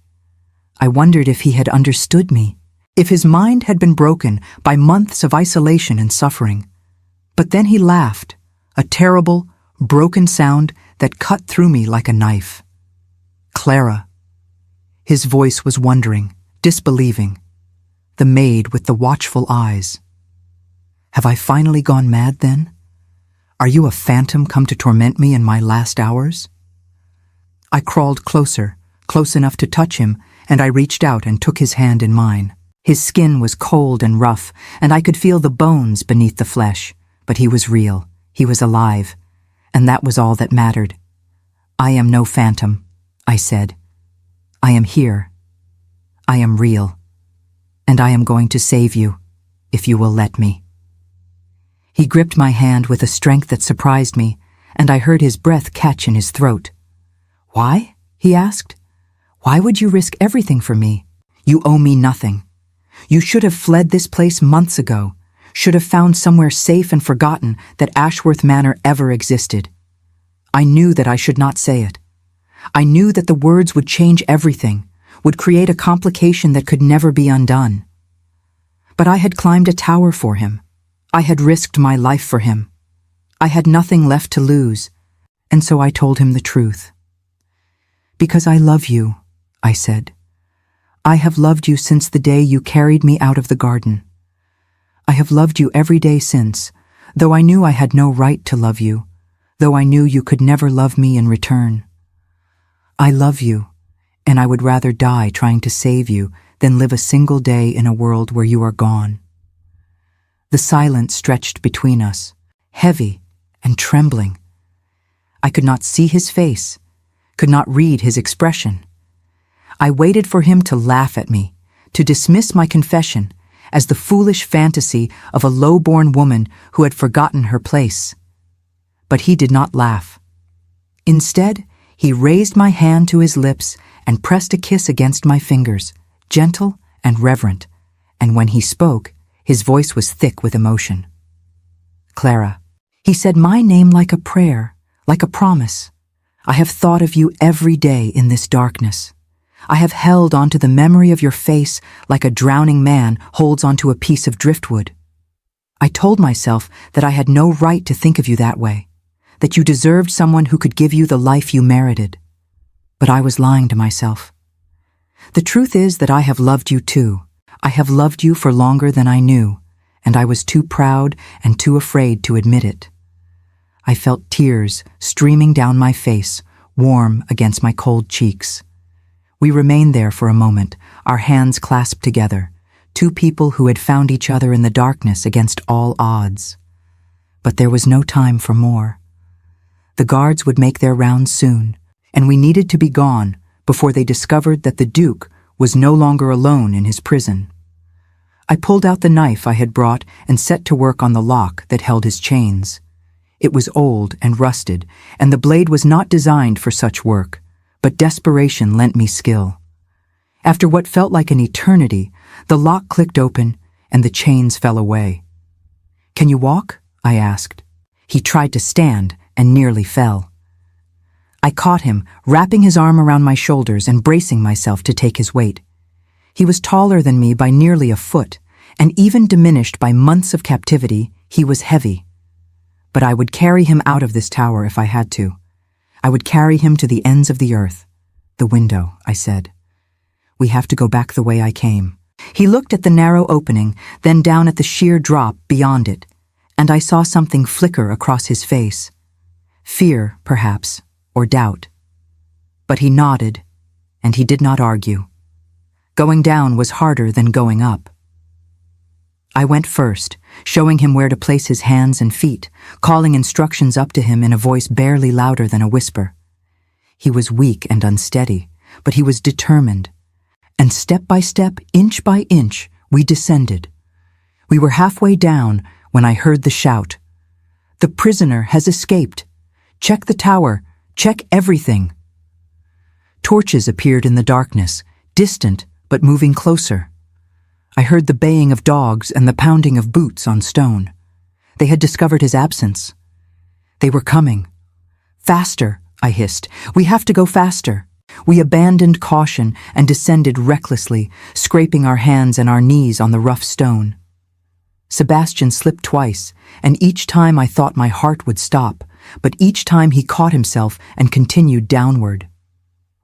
I wondered if he had understood me, if his mind had been broken by months of isolation and suffering. But then he laughed, a terrible, broken sound that cut through me like a knife. "Clara." His voice was wondering, disbelieving. The maid with the watchful eyes. "Have I finally gone mad then? Are you a phantom come to torment me in my last hours?" I crawled closer, close enough to touch him, and I reached out and took his hand in mine. His skin was cold and rough, and I could feel the bones beneath the flesh, but he was real, he was alive, and that was all that mattered. "I am no phantom," I said. "I am here. I am real. And I am going to save you, if you will let me." He gripped my hand with a strength that surprised me, and I heard his breath catch in his throat. "Why?" he asked. "Why would you risk everything for me? You owe me nothing. You should have fled this place months ago, should have found somewhere safe and forgotten that Ashworth Manor ever existed. I knew that I should not say it. I knew that the words would change everything, would create a complication that could never be undone. But I had climbed a tower for him. I had risked my life for him. I had nothing left to lose, and so I told him the truth. "Because I love you," I said. "I have loved you since the day you carried me out of the garden. I have loved you every day since, though I knew I had no right to love you, though I knew you could never love me in return. I love you, and I would rather die trying to save you than live a single day in a world where you are gone." The silence stretched between us, heavy and trembling. I could not see his face, could not read his expression. I waited for him to laugh at me, to dismiss my confession as the foolish fantasy of a low-born woman who had forgotten her place. But he did not laugh. Instead, he raised my hand to his lips and pressed a kiss against my fingers, gentle and reverent, and when he spoke, his voice was thick with emotion. "Clara," he said my name like a prayer, like a promise. "I have thought of you every day in this darkness. I have held onto the memory of your face like a drowning man holds onto a piece of driftwood. I told myself that I had no right to think of you that way, that you deserved someone who could give you the life you merited. But I was lying to myself. The truth is that I have loved you too. I have loved you for longer than I knew, and I was too proud and too afraid to admit it." I felt tears streaming down my face, warm against my cold cheeks. We remained there for a moment, our hands clasped together, two people who had found each other in the darkness against all odds. But there was no time for more. The guards would make their rounds soon, and we needed to be gone before they discovered that the Duke was no longer alone in his prison. I pulled out the knife I had brought and set to work on the lock that held his chains. It was old and rusted, and the blade was not designed for such work, but desperation lent me skill. After what felt like an eternity, the lock clicked open and the chains fell away. "Can you walk?" I asked. He tried to stand and nearly fell. I caught him, wrapping his arm around my shoulders and bracing myself to take his weight. He was taller than me by nearly a foot, and even diminished by months of captivity, he was heavy. But I would carry him out of this tower if I had to. I would carry him to the ends of the earth. "The window," I said. "We have to go back the way I came." He looked at the narrow opening, then down at the sheer drop beyond it, and I saw something flicker across his face. Fear, perhaps, or doubt. But he nodded, and he did not argue. Going down was harder than going up. I went first, showing him where to place his hands and feet, calling instructions up to him in a voice barely louder than a whisper. He was weak and unsteady, but he was determined. And step by step, inch by inch, we descended. We were halfway down when I heard the shout. "The prisoner has escaped. Check the tower! Check everything!" Torches appeared in the darkness, distant but moving closer. I heard the baying of dogs and the pounding of boots on stone. They had discovered his absence. They were coming. "Faster," I hissed. "We have to go faster." We abandoned caution and descended recklessly, scraping our hands and our knees on the rough stone. Sebastian slipped twice, and each time I thought my heart would stop, but each time he caught himself and continued downward.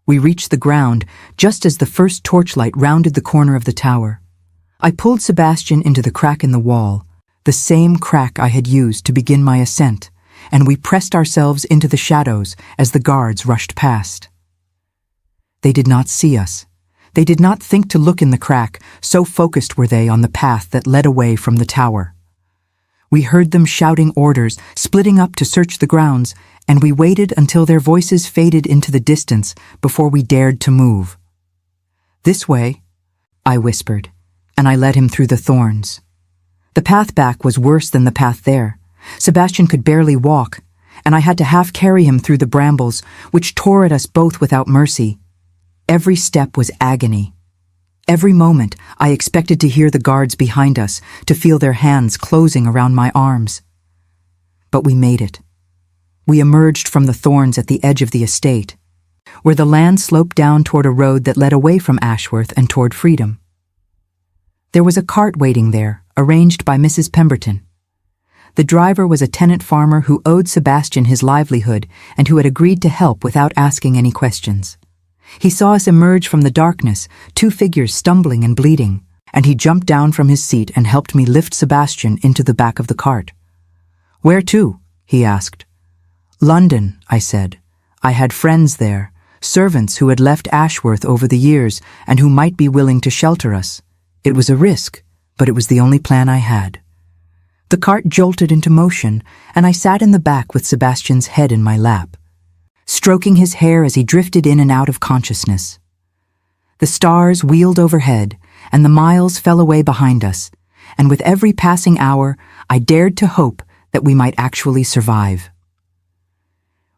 We reached the ground just as the first torchlight rounded the corner of the tower. I pulled Sebastian into the crack in the wall, the same crack I had used to begin my ascent, and we pressed ourselves into the shadows as the guards rushed past. They did not see us. They did not think to look in the crack, so focused were they on the path that led away from the tower. We heard them shouting orders, splitting up to search the grounds, and we waited until their voices faded into the distance before we dared to move. "This way," I whispered, and I led him through the thorns. The path back was worse than the path there. Sebastian could barely walk, and I had to half carry him through the brambles, which tore at us both without mercy. Every step was agony. Every moment I expected to hear the guards behind us, to feel their hands closing around my arms. But we made it. We emerged from the thorns at the edge of the estate, where the land sloped down toward a road that led away from Ashworth and toward freedom. There was a cart waiting there, arranged by Mrs. Pemberton. The driver was a tenant farmer who owed Sebastian his livelihood and who had agreed to help without asking any questions. He saw us emerge from the darkness, two figures stumbling and bleeding, and he jumped down from his seat and helped me lift Sebastian into the back of the cart. "Where to?" he asked. "London," I said. I had friends there, servants who had left Ashworth over the years and who might be willing to shelter us. It was a risk, but it was the only plan I had. The cart jolted into motion, and I sat in the back with Sebastian's head in my lap, stroking his hair as he drifted in and out of consciousness. The stars wheeled overhead, and the miles fell away behind us, and with every passing hour, I dared to hope that we might actually survive.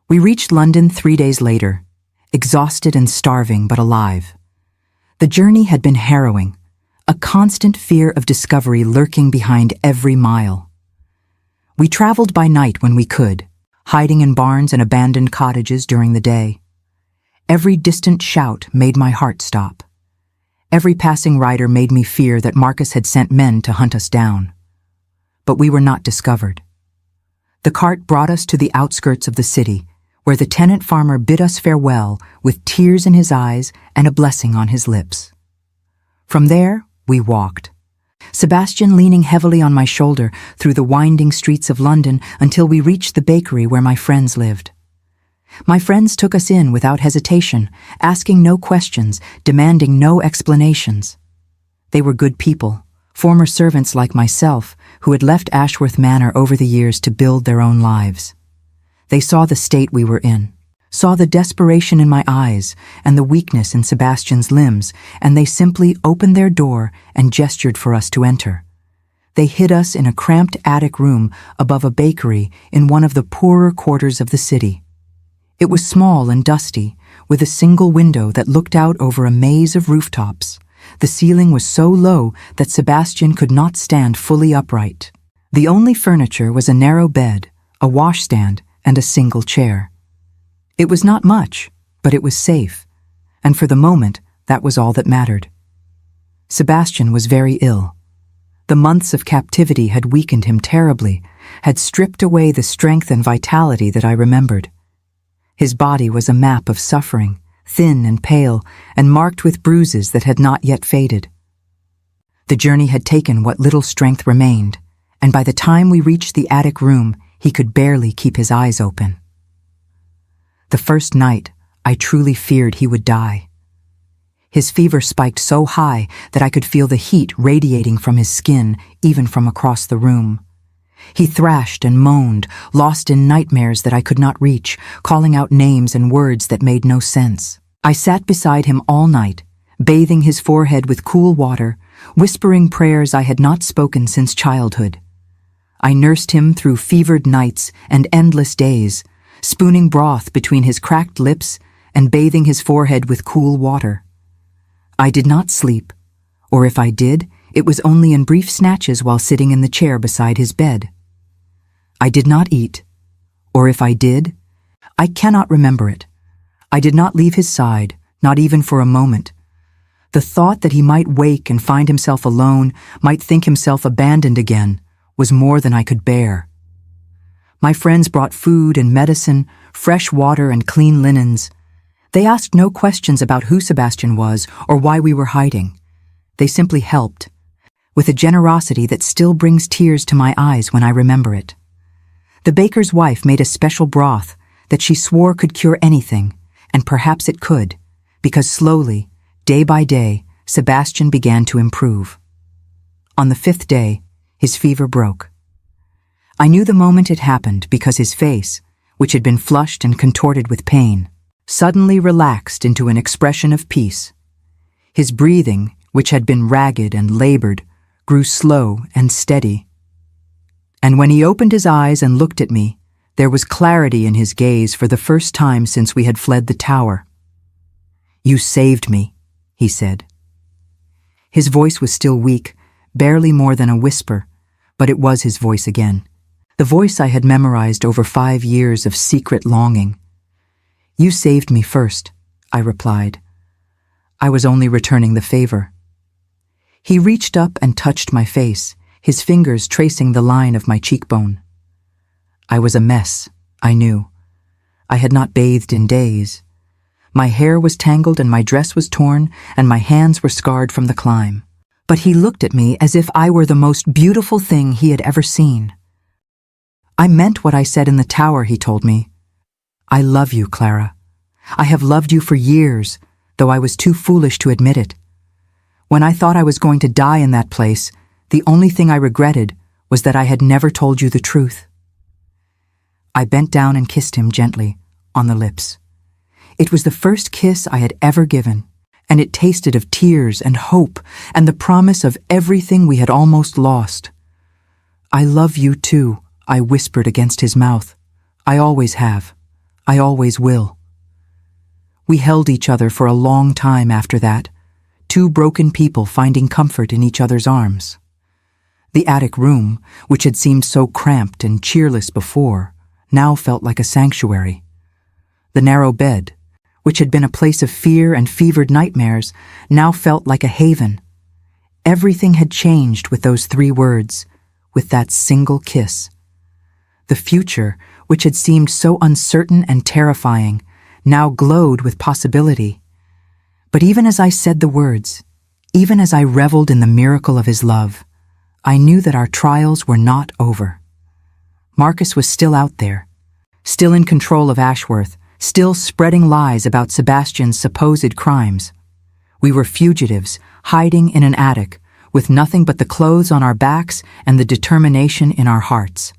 We reached London 3 days later, exhausted and starving but alive. The journey had been harrowing, a constant fear of discovery lurking behind every mile. We traveled by night when we could, hiding in barns and abandoned cottages during the day. Every distant shout made my heart stop. Every passing rider made me fear that Marcus had sent men to hunt us down. But we were not discovered. The cart brought us to the outskirts of the city, where the tenant farmer bid us farewell with tears in his eyes and a blessing on his lips. From there, we walked, Sebastian leaning heavily on my shoulder through the winding streets of London until we reached the bakery where my friends lived. My friends took us in without hesitation, asking no questions, demanding no explanations. They were good people, former servants like myself, who had left Ashworth Manor over the years to build their own lives. They saw the state we were in, saw the desperation in my eyes and the weakness in Sebastian's limbs, and they simply opened their door and gestured for us to enter. They hid us in a cramped attic room above a bakery in one of the poorer quarters of the city. It was small and dusty, with a single window that looked out over a maze of rooftops. The ceiling was so low that Sebastian could not stand fully upright. The only furniture was a narrow bed, a washstand, and a single chair. It was not much, but it was safe, and for the moment, that was all that mattered. Sebastian was very ill. The months of captivity had weakened him terribly, had stripped away the strength and vitality that I remembered. His body was a map of suffering, thin and pale, and marked with bruises that had not yet faded. The journey had taken what little strength remained, and by the time we reached the attic room, he could barely keep his eyes open. The first night, I truly feared he would die. His fever spiked so high that I could feel the heat radiating from his skin, even from across the room. He thrashed and moaned, lost in nightmares that I could not reach, calling out names and words that made no sense. I sat beside him all night, bathing his forehead with cool water, whispering prayers I had not spoken since childhood. I nursed him through fevered nights and endless days, spooning broth between his cracked lips and bathing his forehead with cool water. I did not sleep, or if I did, it was only in brief snatches while sitting in the chair beside his bed. I did not eat, or if I did, I cannot remember it. I did not leave his side, not even for a moment. The thought that he might wake and find himself alone, might think himself abandoned again, was more than I could bear. My friends brought food and medicine, fresh water and clean linens. They asked no questions about who Sebastian was or why we were hiding. They simply helped, with a generosity that still brings tears to my eyes when I remember it. The baker's wife made a special broth that she swore could cure anything, and perhaps it could, because slowly, day by day, Sebastian began to improve. On the 5th day, his fever broke. I knew the moment it happened because his face, which had been flushed and contorted with pain, suddenly relaxed into an expression of peace. His breathing, which had been ragged and labored, grew slow and steady. And when he opened his eyes and looked at me, there was clarity in his gaze for the first time since we had fled the tower. "You saved me," he said. His voice was still weak, barely more than a whisper, but it was his voice again. The voice I had memorized over 5 years of secret longing. "You saved me first," I replied. I was only returning the favor. He reached up and touched my face, his fingers tracing the line of my cheekbone. I was a mess, I knew. I had not bathed in days. My hair was tangled and my dress was torn, and my hands were scarred from the climb. But he looked at me as if I were the most beautiful thing he had ever seen. "I meant what I said in the tower," he told me. "I love you, Clara. I have loved you for years, though I was too foolish to admit it. When I thought I was going to die in that place, the only thing I regretted was that I had never told you the truth." I bent down and kissed him gently, on the lips. It was the first kiss I had ever given, and it tasted of tears and hope and the promise of everything we had almost lost. "I love you too," I whispered against his mouth. "I always have. I always will." We held each other for a long time after that, two broken people finding comfort in each other's arms. The attic room, which had seemed so cramped and cheerless before, now felt like a sanctuary. The narrow bed, which had been a place of fear and fevered nightmares, now felt like a haven. Everything had changed with those 3 words, with that single kiss. The future, which had seemed so uncertain and terrifying, now glowed with possibility. But even as I said the words, even as I reveled in the miracle of his love, I knew that our trials were not over. Marcus was still out there, still in control of Ashworth, still spreading lies about Sebastian's supposed crimes. We were fugitives, hiding in an attic, with nothing but the clothes on our backs and the determination in our hearts.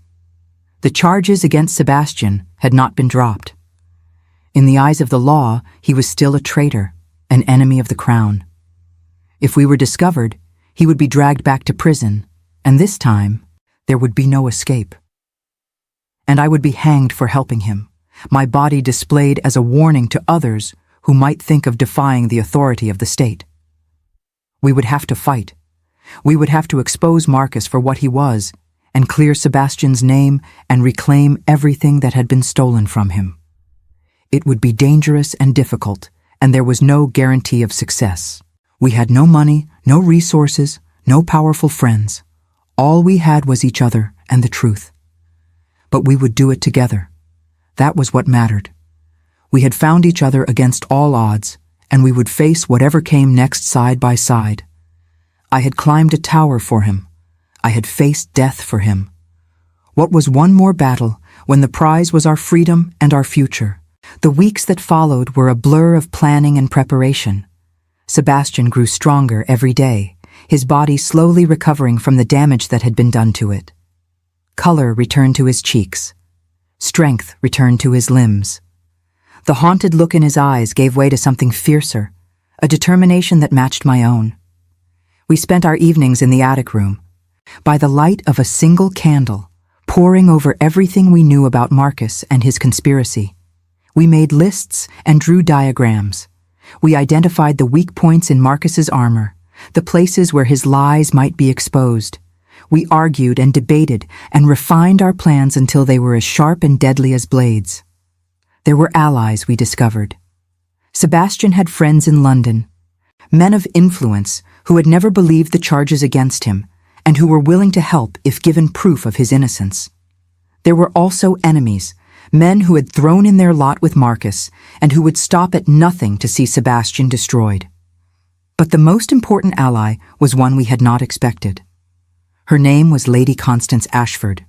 The charges against Sebastian had not been dropped. In the eyes of the law, he was still a traitor, an enemy of the crown. If we were discovered, he would be dragged back to prison, and this time, there would be no escape. And I would be hanged for helping him, my body displayed as a warning to others who might think of defying the authority of the state. We would have to fight. We would have to expose Marcus for what he was, and clear Sebastian's name and reclaim everything that had been stolen from him. It would be dangerous and difficult, and there was no guarantee of success. We had no money, no resources, no powerful friends. All we had was each other and the truth. But we would do it together. That was what mattered. We had found each other against all odds, and we would face whatever came next side by side. I had climbed a tower for him. I had faced death for him. What was one more battle when the prize was our freedom and our future? The weeks that followed were a blur of planning and preparation. Sebastian grew stronger every day, his body slowly recovering from the damage that had been done to it. Color returned to his cheeks. Strength returned to his limbs. The haunted look in his eyes gave way to something fiercer, a determination that matched my own. We spent our evenings in the attic room. By the light of a single candle, poring over everything we knew about Marcus and his conspiracy. We made lists and drew diagrams. We identified the weak points in Marcus's armor, the places where his lies might be exposed. We argued and debated and refined our plans until they were as sharp and deadly as blades. There were allies, we discovered. Sebastian had friends in London, men of influence who had never believed the charges against him and who were willing to help if given proof of his innocence. There were also enemies, men who had thrown in their lot with Marcus and who would stop at nothing to see Sebastian destroyed. But the most important ally was one we had not expected. Her name was Lady Constance Ashford,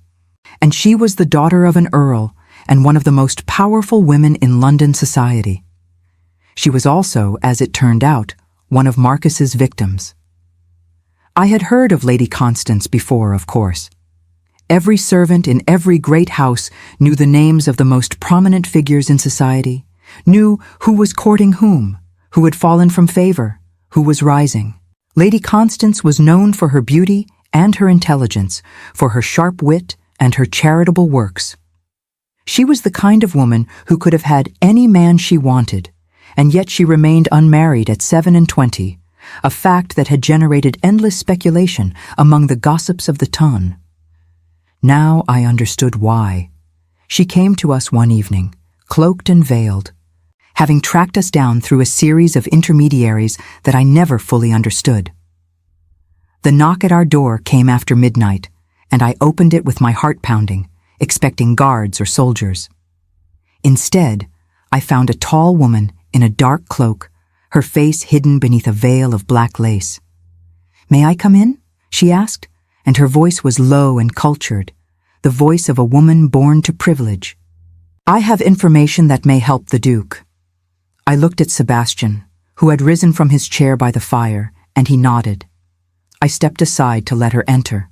and she was the daughter of an earl and one of the most powerful women in London society. She was also, as it turned out, one of Marcus's victims. I had heard of Lady Constance before, of course. Every servant in every great house knew the names of the most prominent figures in society, knew who was courting whom, who had fallen from favor, who was rising. Lady Constance was known for her beauty and her intelligence, for her sharp wit and her charitable works. She was the kind of woman who could have had any man she wanted, and yet she remained unmarried at 27, a fact that had generated endless speculation among the gossips of the ton. Now I understood why. She came to us one evening, cloaked and veiled, having tracked us down through a series of intermediaries that I never fully understood. The knock at our door came after midnight, and I opened it with my heart pounding, expecting guards or soldiers. Instead, I found a tall woman in a dark cloak, her face hidden beneath a veil of black lace. "May I come in?" she asked, and her voice was low and cultured, the voice of a woman born to privilege. "I have information that may help the Duke." I looked at Sebastian, who had risen from his chair by the fire, and he nodded. I stepped aside to let her enter.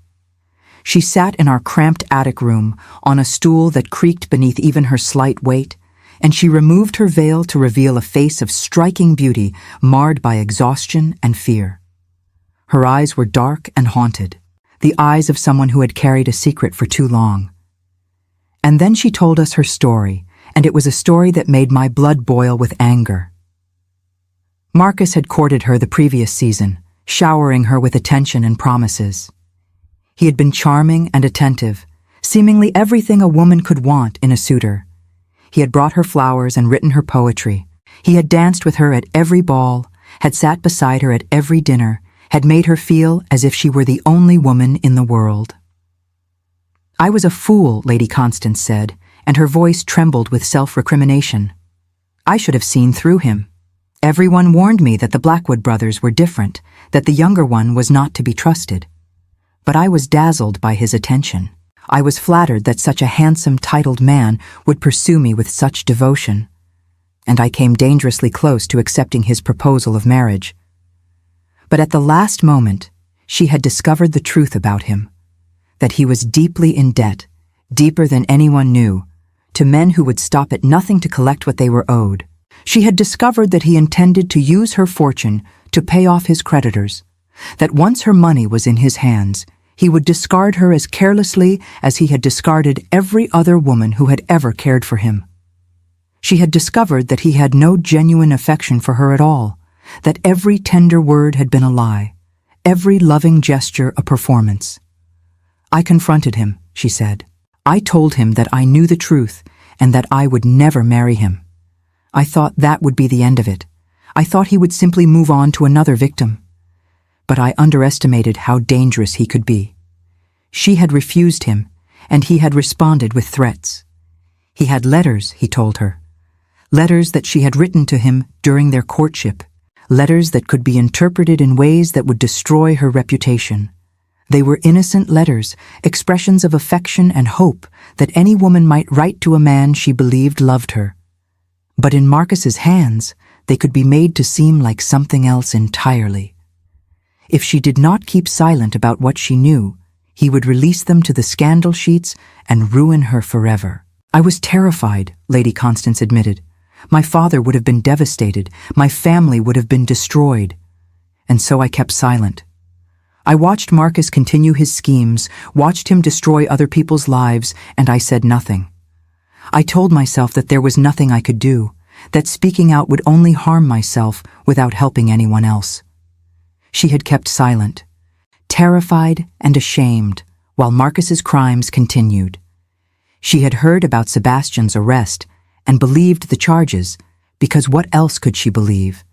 She sat in our cramped attic room on a stool that creaked beneath even her slight weight, and she removed her veil to reveal a face of striking beauty marred by exhaustion and fear. Her eyes were dark and haunted, the eyes of someone who had carried a secret for too long. And then she told us her story, and it was a story that made my blood boil with anger. Marcus had courted her the previous season, showering her with attention and promises. He had been charming and attentive, seemingly everything a woman could want in a suitor. He had brought her flowers and written her poetry. He had danced with her at every ball, had sat beside her at every dinner, had made her feel as if she were the only woman in the world. "I was a fool," Lady Constance said, and her voice trembled with self-recrimination. "I should have seen through him. Everyone warned me that the Blackwood brothers were different, that the younger one was not to be trusted. But I was dazzled by his attention. I was flattered that such a handsome, titled man would pursue me with such devotion, and I came dangerously close to accepting his proposal of marriage. But at the last moment, she had discovered the truth about him, that he was deeply in debt, deeper than anyone knew, to men who would stop at nothing to collect what they were owed. She had discovered that he intended to use her fortune to pay off his creditors, that once her money was in his hands, he would discard her as carelessly as he had discarded every other woman who had ever cared for him. She had discovered that he had no genuine affection for her at all, that every tender word had been a lie, every loving gesture a performance. "I confronted him," she said. "I told him that I knew the truth and that I would never marry him. I thought that would be the end of it. I thought he would simply move on to another victim. But I underestimated how dangerous he could be. She had refused him, and he had responded with threats. He had letters, he told her. Letters that she had written to him during their courtship. Letters that could be interpreted in ways that would destroy her reputation. They were innocent letters, expressions of affection and hope that any woman might write to a man she believed loved her. But in Marcus's hands, they could be made to seem like something else entirely. If she did not keep silent about what she knew, he would release them to the scandal sheets and ruin her forever. "I was terrified," Lady Constance admitted. "My father would have been devastated. My family would have been destroyed. And so I kept silent. I watched Marcus continue his schemes, watched him destroy other people's lives, and I said nothing. I told myself that there was nothing I could do, that speaking out would only harm myself without helping anyone else. She had kept silent, terrified and ashamed, while Marcus's crimes continued. She had heard about Sebastian's arrest and believed the charges, because what else could she believe?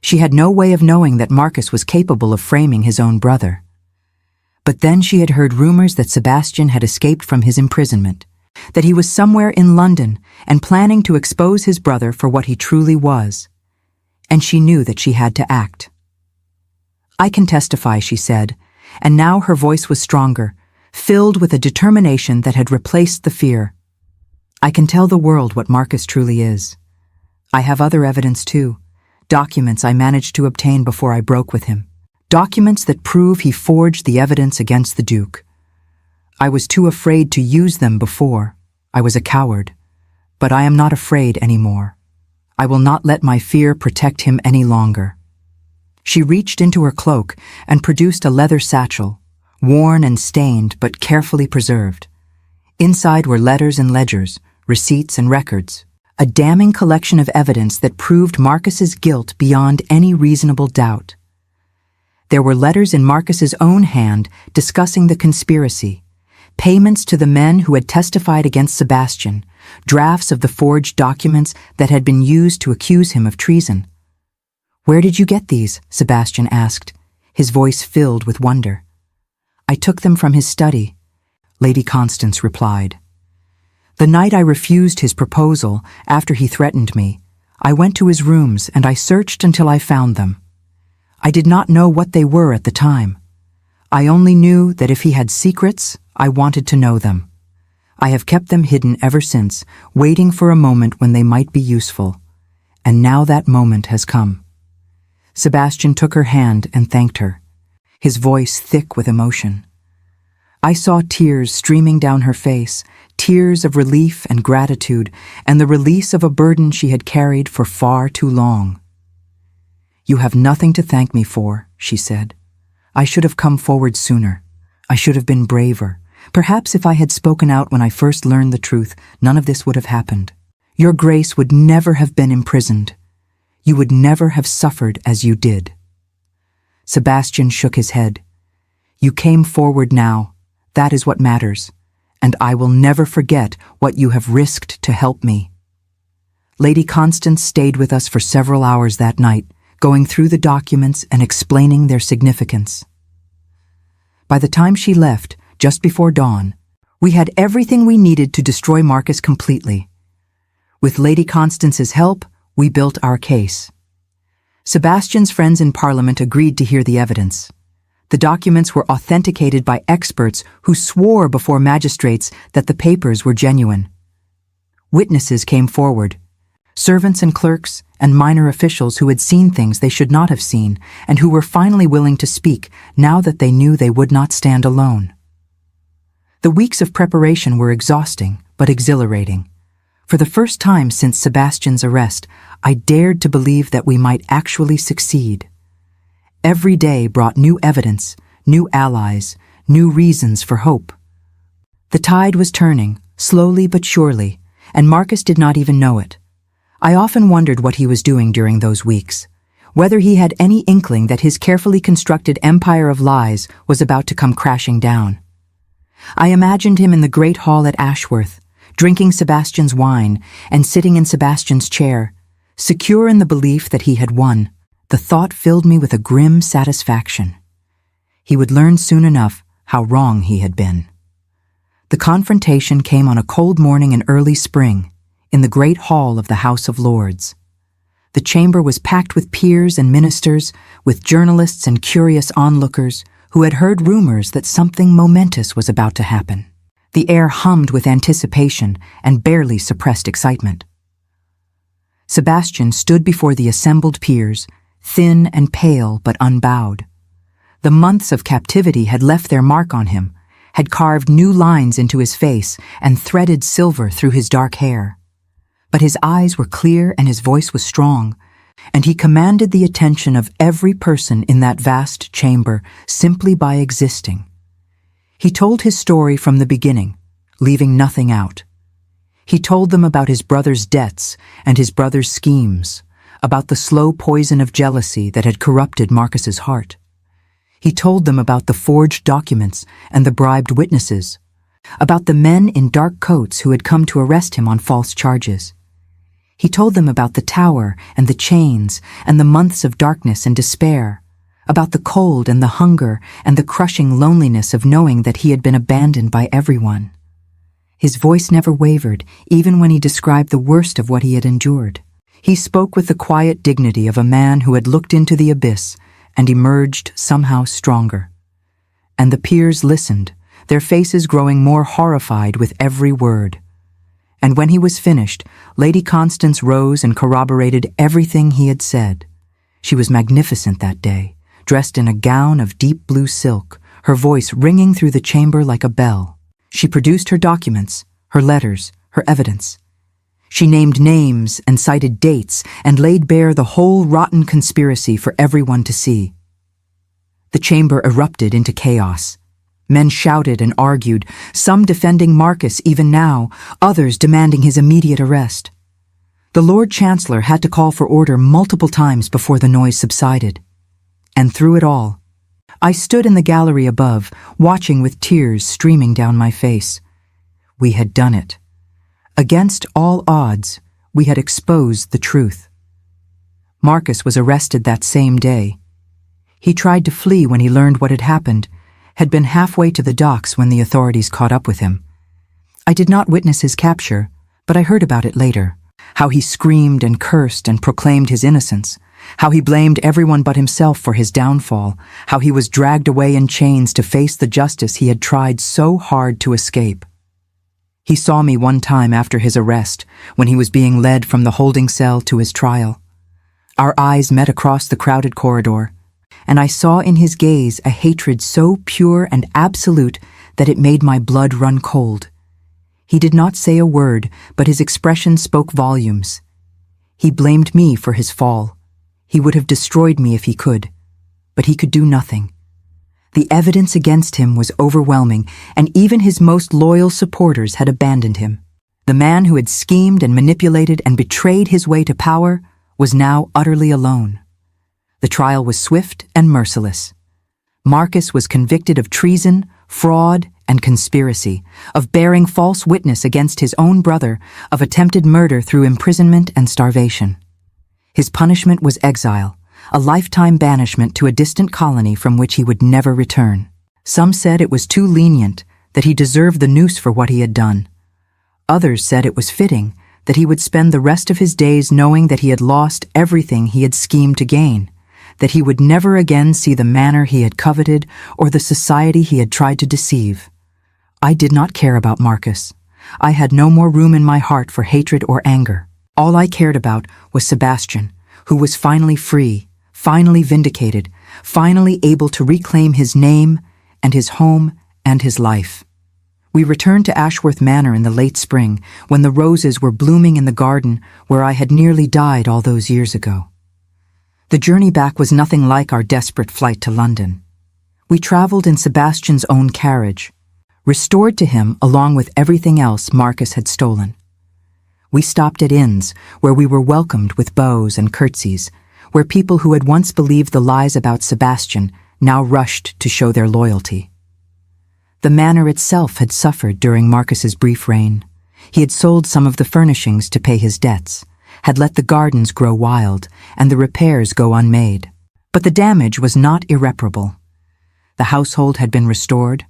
She had no way of knowing that Marcus was capable of framing his own brother. But then she had heard rumors that Sebastian had escaped from his imprisonment, that he was somewhere in London and planning to expose his brother for what he truly was. And she knew that she had to act. "I can testify," she said, and now her voice was stronger, filled with a determination that had replaced the fear. "I can tell the world what Marcus truly is. I have other evidence too, documents I managed to obtain before I broke with him, documents that prove he forged the evidence against the Duke. I was too afraid to use them before. I was a coward. But I am not afraid anymore. I will not let my fear protect him any longer." She reached into her cloak and produced a leather satchel, worn and stained but carefully preserved. Inside were letters and ledgers, receipts and records, a damning collection of evidence that proved Marcus's guilt beyond any reasonable doubt. There were letters in Marcus's own hand discussing the conspiracy, payments to the men who had testified against Sebastian, drafts of the forged documents that had been used to accuse him of treason. "Where did you get these?" Sebastian asked, his voice filled with wonder. "I took them from his study," Lady Constance replied. "The night I refused his proposal, after he threatened me, I went to his rooms and I searched until I found them. I did not know what they were at the time. I only knew that if he had secrets, I wanted to know them. I have kept them hidden ever since, waiting for a moment when they might be useful. And now that moment has come." Sebastian took her hand and thanked her, his voice thick with emotion. I saw tears streaming down her face, tears of relief and gratitude, and the release of a burden she had carried for far too long. "You have nothing to thank me for," she said. "I should have come forward sooner. I should have been braver. Perhaps if I had spoken out when I first learned the truth, none of this would have happened. Your Grace would never have been imprisoned. You would never have suffered as you did." Sebastian shook his head. "You came forward now. That is what matters. And I will never forget what you have risked to help me." Lady Constance stayed with us for several hours that night, going through the documents and explaining their significance. By the time she left, just before dawn, we had everything we needed to destroy Marcus completely. With Lady Constance's help, we built our case. Sebastian's friends in Parliament agreed to hear the evidence. The documents were authenticated by experts who swore before magistrates that the papers were genuine. Witnesses came forward, servants and clerks and minor officials who had seen things they should not have seen and who were finally willing to speak now that they knew they would not stand alone. The weeks of preparation were exhausting but exhilarating. For the first time since Sebastian's arrest, I dared to believe that we might actually succeed. Every day brought new evidence, new allies, new reasons for hope. The tide was turning, slowly but surely, and Marcus did not even know it. I often wondered what he was doing during those weeks, whether he had any inkling that his carefully constructed empire of lies was about to come crashing down. I imagined him in the great hall at Ashworth, drinking Sebastian's wine and sitting in Sebastian's chair, secure in the belief that he had won. The thought filled me with a grim satisfaction. He would learn soon enough how wrong he had been. The confrontation came on a cold morning in early spring, in the great hall of the House of Lords. The chamber was packed with peers and ministers, with journalists and curious onlookers who had heard rumors that something momentous was about to happen. The air hummed with anticipation and barely suppressed excitement. Sebastian stood before the assembled peers, thin and pale but unbowed. The months of captivity had left their mark on him, had carved new lines into his face and threaded silver through his dark hair. But his eyes were clear and his voice was strong, and he commanded the attention of every person in that vast chamber simply by existing. He told his story from the beginning, leaving nothing out. He told them about his brother's debts and his brother's schemes, about the slow poison of jealousy that had corrupted Marcus's heart. He told them about the forged documents and the bribed witnesses, about the men in dark coats who had come to arrest him on false charges. He told them about the tower and the chains and the months of darkness and despair, about the cold and the hunger and the crushing loneliness of knowing that he had been abandoned by everyone. His voice never wavered, even when he described the worst of what he had endured. He spoke with the quiet dignity of a man who had looked into the abyss and emerged somehow stronger. And the peers listened, their faces growing more horrified with every word. And when he was finished, Lady Constance rose and corroborated everything he had said. She was magnificent that day, dressed in a gown of deep blue silk, her voice ringing through the chamber like a bell. She produced her documents, her letters, her evidence. She named names and cited dates and laid bare the whole rotten conspiracy for everyone to see. The chamber erupted into chaos. Men shouted and argued, some defending Marcus even now, others demanding his immediate arrest. The Lord Chancellor had to call for order multiple times before the noise subsided. And through it all, I stood in the gallery above, watching with tears streaming down my face. We had done it. Against all odds, we had exposed the truth. Marcus was arrested that same day. He tried to flee when he learned what had happened, had been halfway to the docks when the authorities caught up with him. I did not witness his capture, but I heard about it later, how he screamed and cursed and proclaimed his innocence, how he blamed everyone but himself for his downfall, how he was dragged away in chains to face the justice he had tried so hard to escape. He saw me one time after his arrest, when he was being led from the holding cell to his trial. Our eyes met across the crowded corridor, and I saw in his gaze a hatred so pure and absolute that it made my blood run cold. He did not say a word, but his expression spoke volumes. He blamed me for his fall. He would have destroyed me if he could, but he could do nothing. The evidence against him was overwhelming, and even his most loyal supporters had abandoned him. The man who had schemed and manipulated and betrayed his way to power was now utterly alone. The trial was swift and merciless. Marcus was convicted of treason, fraud, and conspiracy, of bearing false witness against his own brother, of attempted murder through imprisonment and starvation. His punishment was exile, a lifetime banishment to a distant colony from which he would never return. Some said it was too lenient, that he deserved the noose for what he had done. Others said it was fitting, that he would spend the rest of his days knowing that he had lost everything he had schemed to gain, that he would never again see the manor he had coveted or the society he had tried to deceive. I did not care about Marcus. I had no more room in my heart for hatred or anger. All I cared about was Sebastian, who was finally free, finally vindicated, finally able to reclaim his name and his home and his life. We returned to Ashworth Manor in the late spring, when the roses were blooming in the garden where I had nearly died all those years ago. The journey back was nothing like our desperate flight to London. We traveled in Sebastian's own carriage, restored to him along with everything else Marcus had stolen. We stopped at inns where we were welcomed with bows and curtsies, where people who had once believed the lies about Sebastian now rushed to show their loyalty. The manor itself had suffered during Marcus's brief reign. He had sold some of the furnishings to pay his debts, had let the gardens grow wild and the repairs go unmade. But the damage was not irreparable. The household had been restored,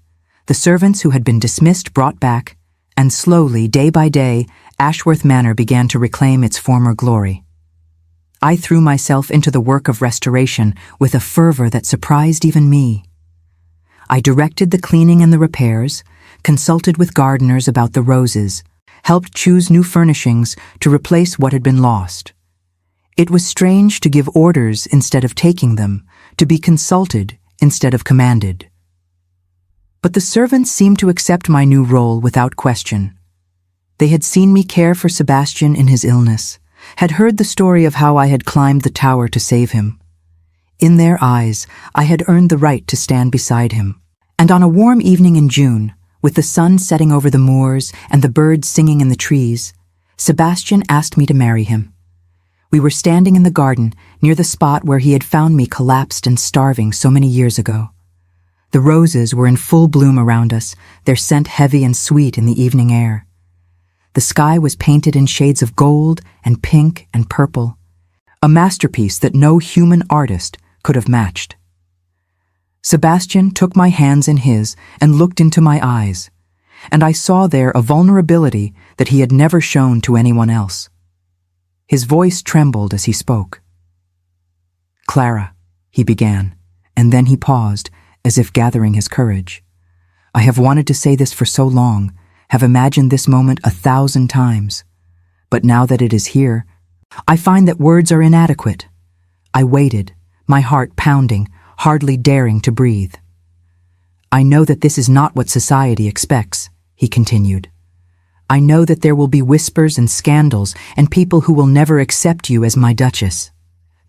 the servants who had been dismissed brought back, and slowly, day by day, Ashworth Manor began to reclaim its former glory. I threw myself into the work of restoration with a fervor that surprised even me. I directed the cleaning and the repairs, consulted with gardeners about the roses, helped choose new furnishings to replace what had been lost. It was strange to give orders instead of taking them, to be consulted instead of commanded. But the servants seemed to accept my new role without question. They had seen me care for Sebastian in his illness, had heard the story of how I had climbed the tower to save him. In their eyes, I had earned the right to stand beside him. And on a warm evening in June, with the sun setting over the moors and the birds singing in the trees, Sebastian asked me to marry him. We were standing in the garden near the spot where he had found me collapsed and starving so many years ago. The roses were in full bloom around us, their scent heavy and sweet in the evening air. The sky was painted in shades of gold and pink and purple, a masterpiece that no human artist could have matched. Sebastian took my hands in his and looked into my eyes, and I saw there a vulnerability that he had never shown to anyone else. His voice trembled as he spoke. "Clara," he began, and then he paused, as if gathering his courage. "I have wanted to say this for so long, have imagined this moment 1,000 times. But now that it is here, I find that words are inadequate." I waited, my heart pounding, hardly daring to breathe. "I know that this is not what society expects," he continued. "I know that there will be whispers and scandals and people who will never accept you as my duchess.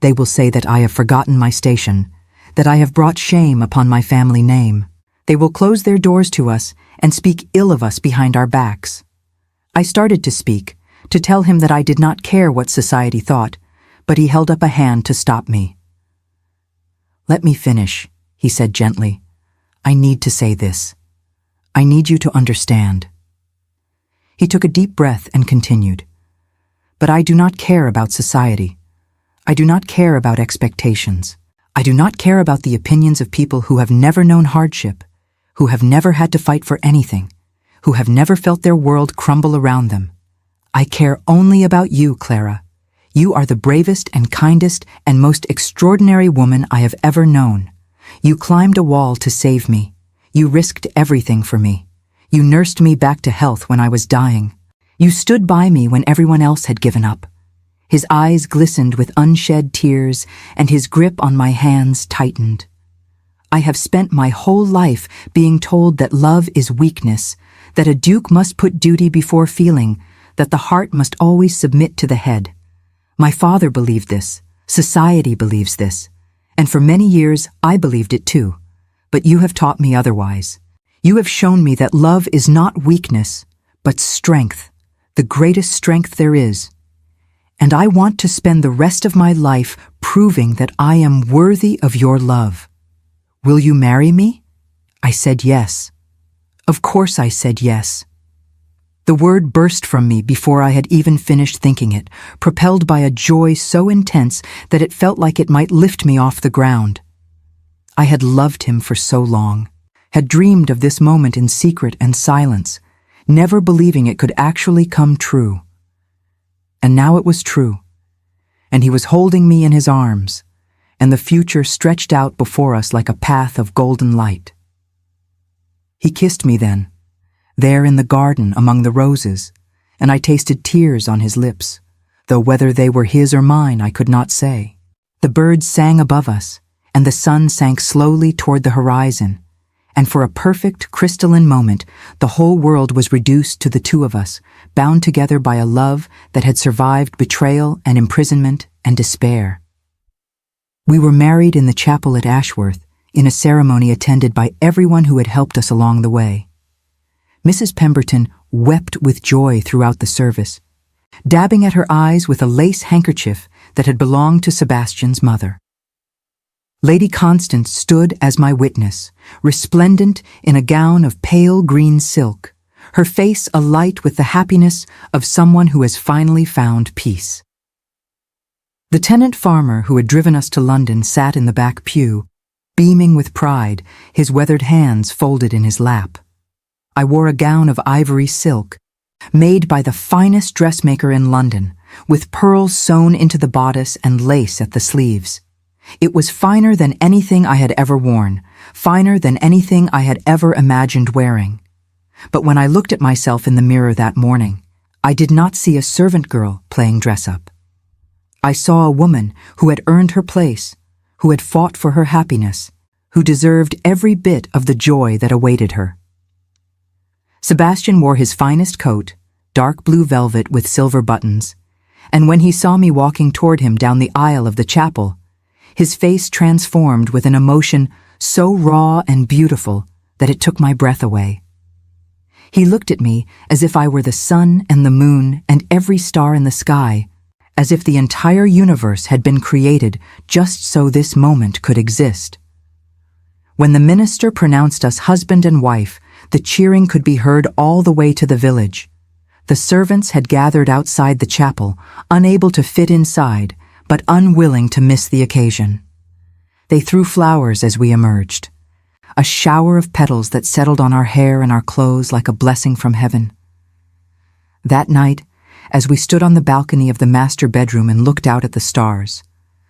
They will say that I have forgotten my station, that I have brought shame upon my family name. They will close their doors to us and speak ill of us behind our backs." I started to speak, to tell him that I did not care what society thought, but he held up a hand to stop me. "Let me finish," he said gently. "I need to say this. I need you to understand." He took a deep breath and continued. "But I do not care about society. I do not care about expectations. I do not care about the opinions of people who have never known hardship, who have never had to fight for anything, who have never felt their world crumble around them. I care only about you, Clara. You are the bravest and kindest and most extraordinary woman I have ever known. You climbed a wall to save me. You risked everything for me. You nursed me back to health when I was dying. You stood by me when everyone else had given up." His eyes glistened with unshed tears, and his grip on my hands tightened. "I have spent my whole life being told that love is weakness, that a duke must put duty before feeling, that the heart must always submit to the head. My father believed this, society believes this, and for many years I believed it too. But you have taught me otherwise. You have shown me that love is not weakness, but strength, the greatest strength there is. And I want to spend the rest of my life proving that I am worthy of your love. Will you marry me?" I said yes. Of course I said yes. The word burst from me before I had even finished thinking it, propelled by a joy so intense that it felt like it might lift me off the ground. I had loved him for so long, had dreamed of this moment in secret and silence, never believing it could actually come true. And now it was true, and he was holding me in his arms, and the future stretched out before us like a path of golden light. He kissed me then, there in the garden among the roses, and I tasted tears on his lips, though whether they were his or mine I could not say. The birds sang above us, and the sun sank slowly toward the horizon, and for a perfect crystalline moment the whole world was reduced to the two of us, bound together by a love that had survived betrayal and imprisonment and despair. We were married in the chapel at Ashworth, in a ceremony attended by everyone who had helped us along the way. Mrs. Pemberton wept with joy throughout the service, dabbing at her eyes with a lace handkerchief that had belonged to Sebastian's mother. Lady Constance stood as my witness, resplendent in a gown of pale green silk, her face alight with the happiness of someone who has finally found peace. The tenant farmer who had driven us to London sat in the back pew, beaming with pride, his weathered hands folded in his lap. I wore a gown of ivory silk, made by the finest dressmaker in London, with pearls sewn into the bodice and lace at the sleeves. It was finer than anything I had ever worn, finer than anything I had ever imagined wearing. But when I looked at myself in the mirror that morning, I did not see a servant girl playing dress-up. I saw a woman who had earned her place, who had fought for her happiness, who deserved every bit of the joy that awaited her. Sebastian wore his finest coat, dark blue velvet with silver buttons, and when he saw me walking toward him down the aisle of the chapel, his face transformed with an emotion so raw and beautiful that it took my breath away. He looked at me as if I were the sun and the moon and every star in the sky, as if the entire universe had been created just so this moment could exist. When the minister pronounced us husband and wife, the cheering could be heard all the way to the village. The servants had gathered outside the chapel, unable to fit inside, but unwilling to miss the occasion. They threw flowers as we emerged, a shower of petals that settled on our hair and our clothes like a blessing from heaven. That night, as we stood on the balcony of the master bedroom and looked out at the stars,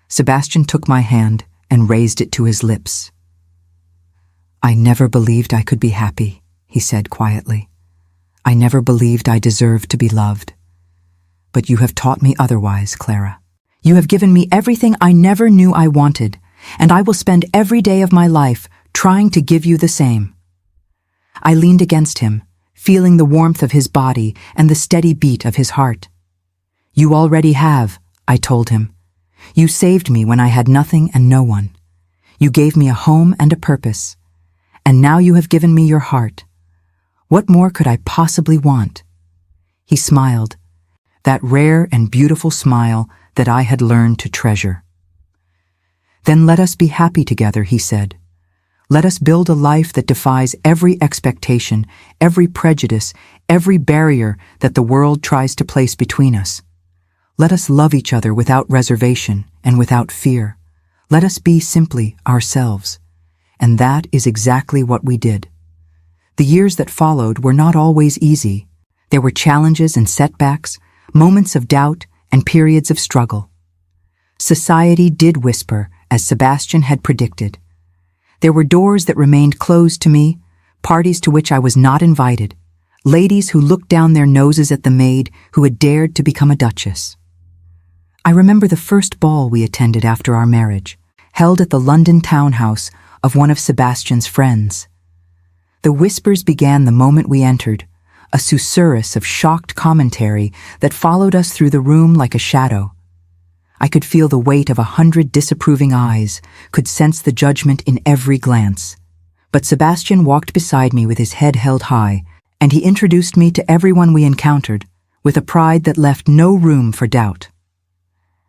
Sebastian took my hand and raised it to his lips. "I never believed I could be happy," he said quietly. "I never believed I deserved to be loved. But you have taught me otherwise, Clara. You have given me everything I never knew I wanted, and I will spend every day of my life trying to give you the same." I leaned against him, feeling the warmth of his body and the steady beat of his heart. "You already have," I told him. "You saved me when I had nothing and no one. You gave me a home and a purpose. And now you have given me your heart. What more could I possibly want?" He smiled, that rare and beautiful smile that I had learned to treasure. "Then let us be happy together," he said. "Let us build a life that defies every expectation, every prejudice, every barrier that the world tries to place between us. Let us love each other without reservation and without fear. Let us be simply ourselves." And that is exactly what we did. The years that followed were not always easy. There were challenges and setbacks, moments of doubt, and periods of struggle. Society did whisper, as Sebastian had predicted. There were doors that remained closed to me, parties to which I was not invited, ladies who looked down their noses at the maid who had dared to become a duchess. I remember the first ball we attended after our marriage, held at the London townhouse of one of Sebastian's friends. The whispers began the moment we entered, a susurrus of shocked commentary that followed us through the room like a shadow. I could feel the weight of 100 disapproving eyes, could sense the judgment in every glance. But Sebastian walked beside me with his head held high, and he introduced me to everyone we encountered, with a pride that left no room for doubt.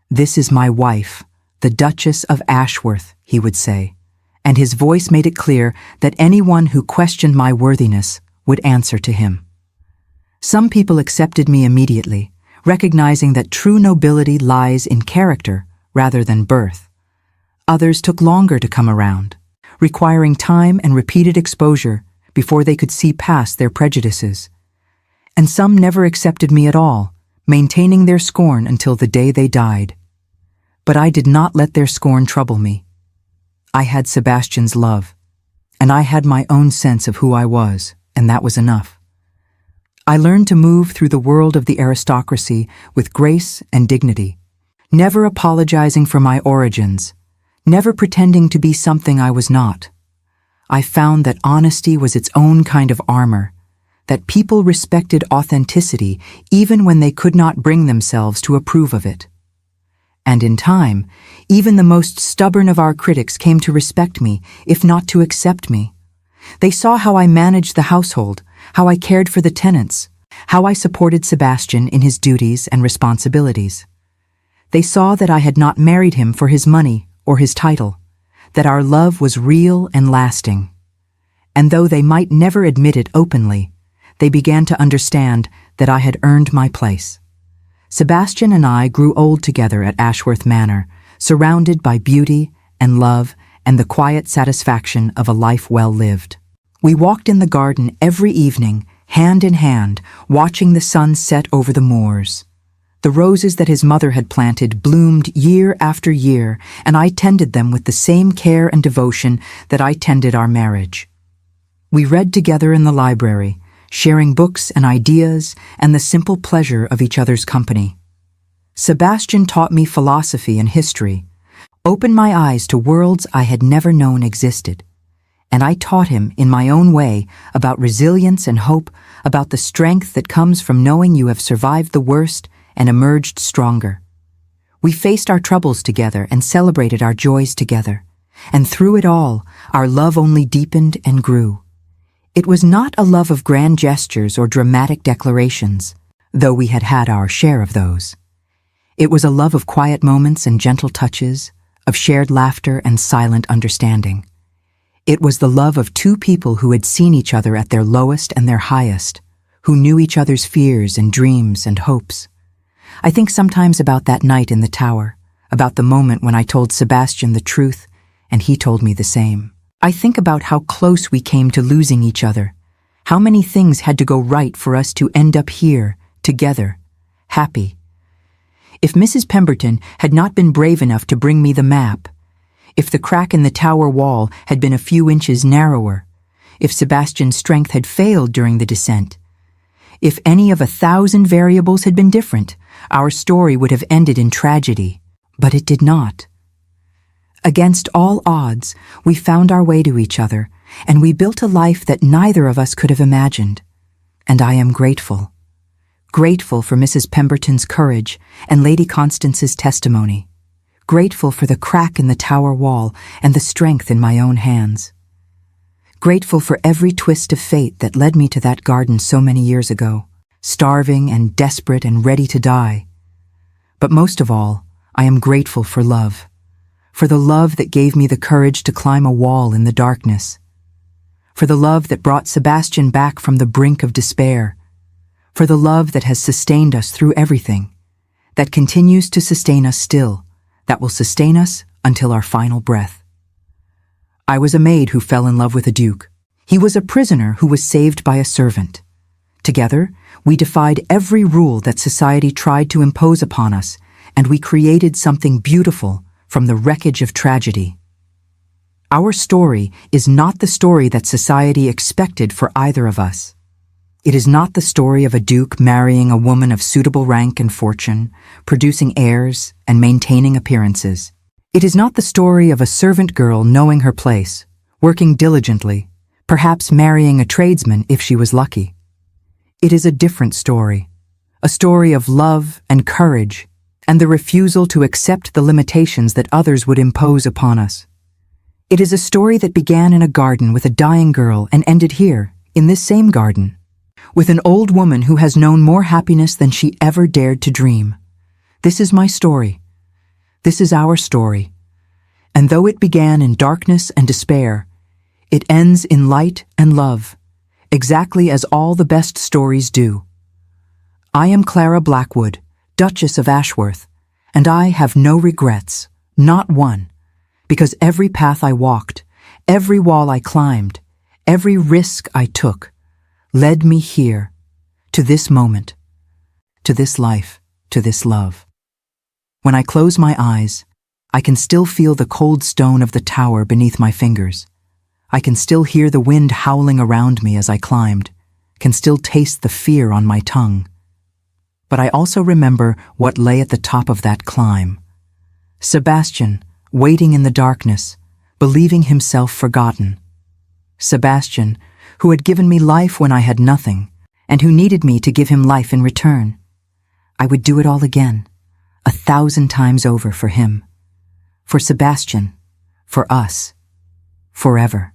"This is my wife, the Duchess of Ashworth," he would say, and his voice made it clear that anyone who questioned my worthiness would answer to him. Some people accepted me immediately, recognizing that true nobility lies in character rather than birth. Others took longer to come around, requiring time and repeated exposure before they could see past their prejudices. And some never accepted me at all, maintaining their scorn until the day they died. But I did not let their scorn trouble me. I had Sebastian's love, and I had my own sense of who I was, and that was enough. I learned to move through the world of the aristocracy with grace and dignity, never apologizing for my origins, never pretending to be something I was not. I found that honesty was its own kind of armor, that people respected authenticity even when they could not bring themselves to approve of it. And in time, even the most stubborn of our critics came to respect me, if not to accept me. They saw how I managed the household, how I cared for the tenants, how I supported Sebastian in his duties and responsibilities. They saw that I had not married him for his money or his title, that our love was real and lasting. And though they might never admit it openly, they began to understand that I had earned my place. Sebastian and I grew old together at Ashworth Manor, surrounded by beauty and love and the quiet satisfaction of a life well lived. We walked in the garden every evening, hand in hand, watching the sun set over the moors. The roses that his mother had planted bloomed year after year, and I tended them with the same care and devotion that I tended our marriage. We read together in the library, sharing books and ideas and the simple pleasure of each other's company. Sebastian taught me philosophy and history, opened my eyes to worlds I had never known existed, and I taught him in my own way about resilience and hope, about the strength that comes from knowing you have survived the worst and emerged stronger. We faced our troubles together and celebrated our joys together. And through it all, our love only deepened and grew. It was not a love of grand gestures or dramatic declarations, though we had had our share of those. It was a love of quiet moments and gentle touches, of shared laughter and silent understanding. It was the love of two people who had seen each other at their lowest and their highest, who knew each other's fears and dreams and hopes. I think sometimes about that night in the tower, about the moment when I told Sebastian the truth and he told me the same. I think about how close we came to losing each other, how many things had to go right for us to end up here, together, happy. If Mrs. Pemberton had not been brave enough to bring me the map, if the crack in the tower wall had been a few inches narrower, if Sebastian's strength had failed during the descent, if any of 1,000 variables had been different, our story would have ended in tragedy, but it did not. Against all odds, we found our way to each other, and we built a life that neither of us could have imagined. And I am grateful. Grateful for Mrs. Pemberton's courage and Lady Constance's testimony. Grateful for the crack in the tower wall and the strength in my own hands. Grateful for every twist of fate that led me to that garden so many years ago, starving and desperate and ready to die. But most of all, I am grateful for love. For the love that gave me the courage to climb a wall in the darkness. For the love that brought Sebastian back from the brink of despair. For the love that has sustained us through everything, that continues to sustain us still, that will sustain us until our final breath. I was a maid who fell in love with a duke. He was a prisoner who was saved by a servant. Together, we defied every rule that society tried to impose upon us, and we created something beautiful from the wreckage of tragedy. Our story is not the story that society expected for either of us. It is not the story of a duke marrying a woman of suitable rank and fortune, producing heirs and maintaining appearances. It is not the story of a servant girl knowing her place, working diligently, perhaps marrying a tradesman if she was lucky. It is a different story, a story of love and courage, and the refusal to accept the limitations that others would impose upon us. It is a story that began in a garden with a dying girl and ended here, in this same garden, with an old woman who has known more happiness than she ever dared to dream. This is my story. This is our story. And though it began in darkness and despair, it ends in light and love, exactly as all the best stories do. I am Clara Blackwood, Duchess of Ashworth, and I have no regrets, not one, because every path I walked, every wall I climbed, every risk I took, led me here, to this moment, to this life, to this love. When I close my eyes, I can still feel the cold stone of the tower beneath my fingers. I can still hear the wind howling around me as I climbed, can still taste the fear on my tongue. But I also remember what lay at the top of that climb. Sebastian, waiting in the darkness, believing himself forgotten. Sebastian, who had given me life when I had nothing, and who needed me to give him life in return. I would do it all again, 1,000 times over for him. For Sebastian, for us, forever.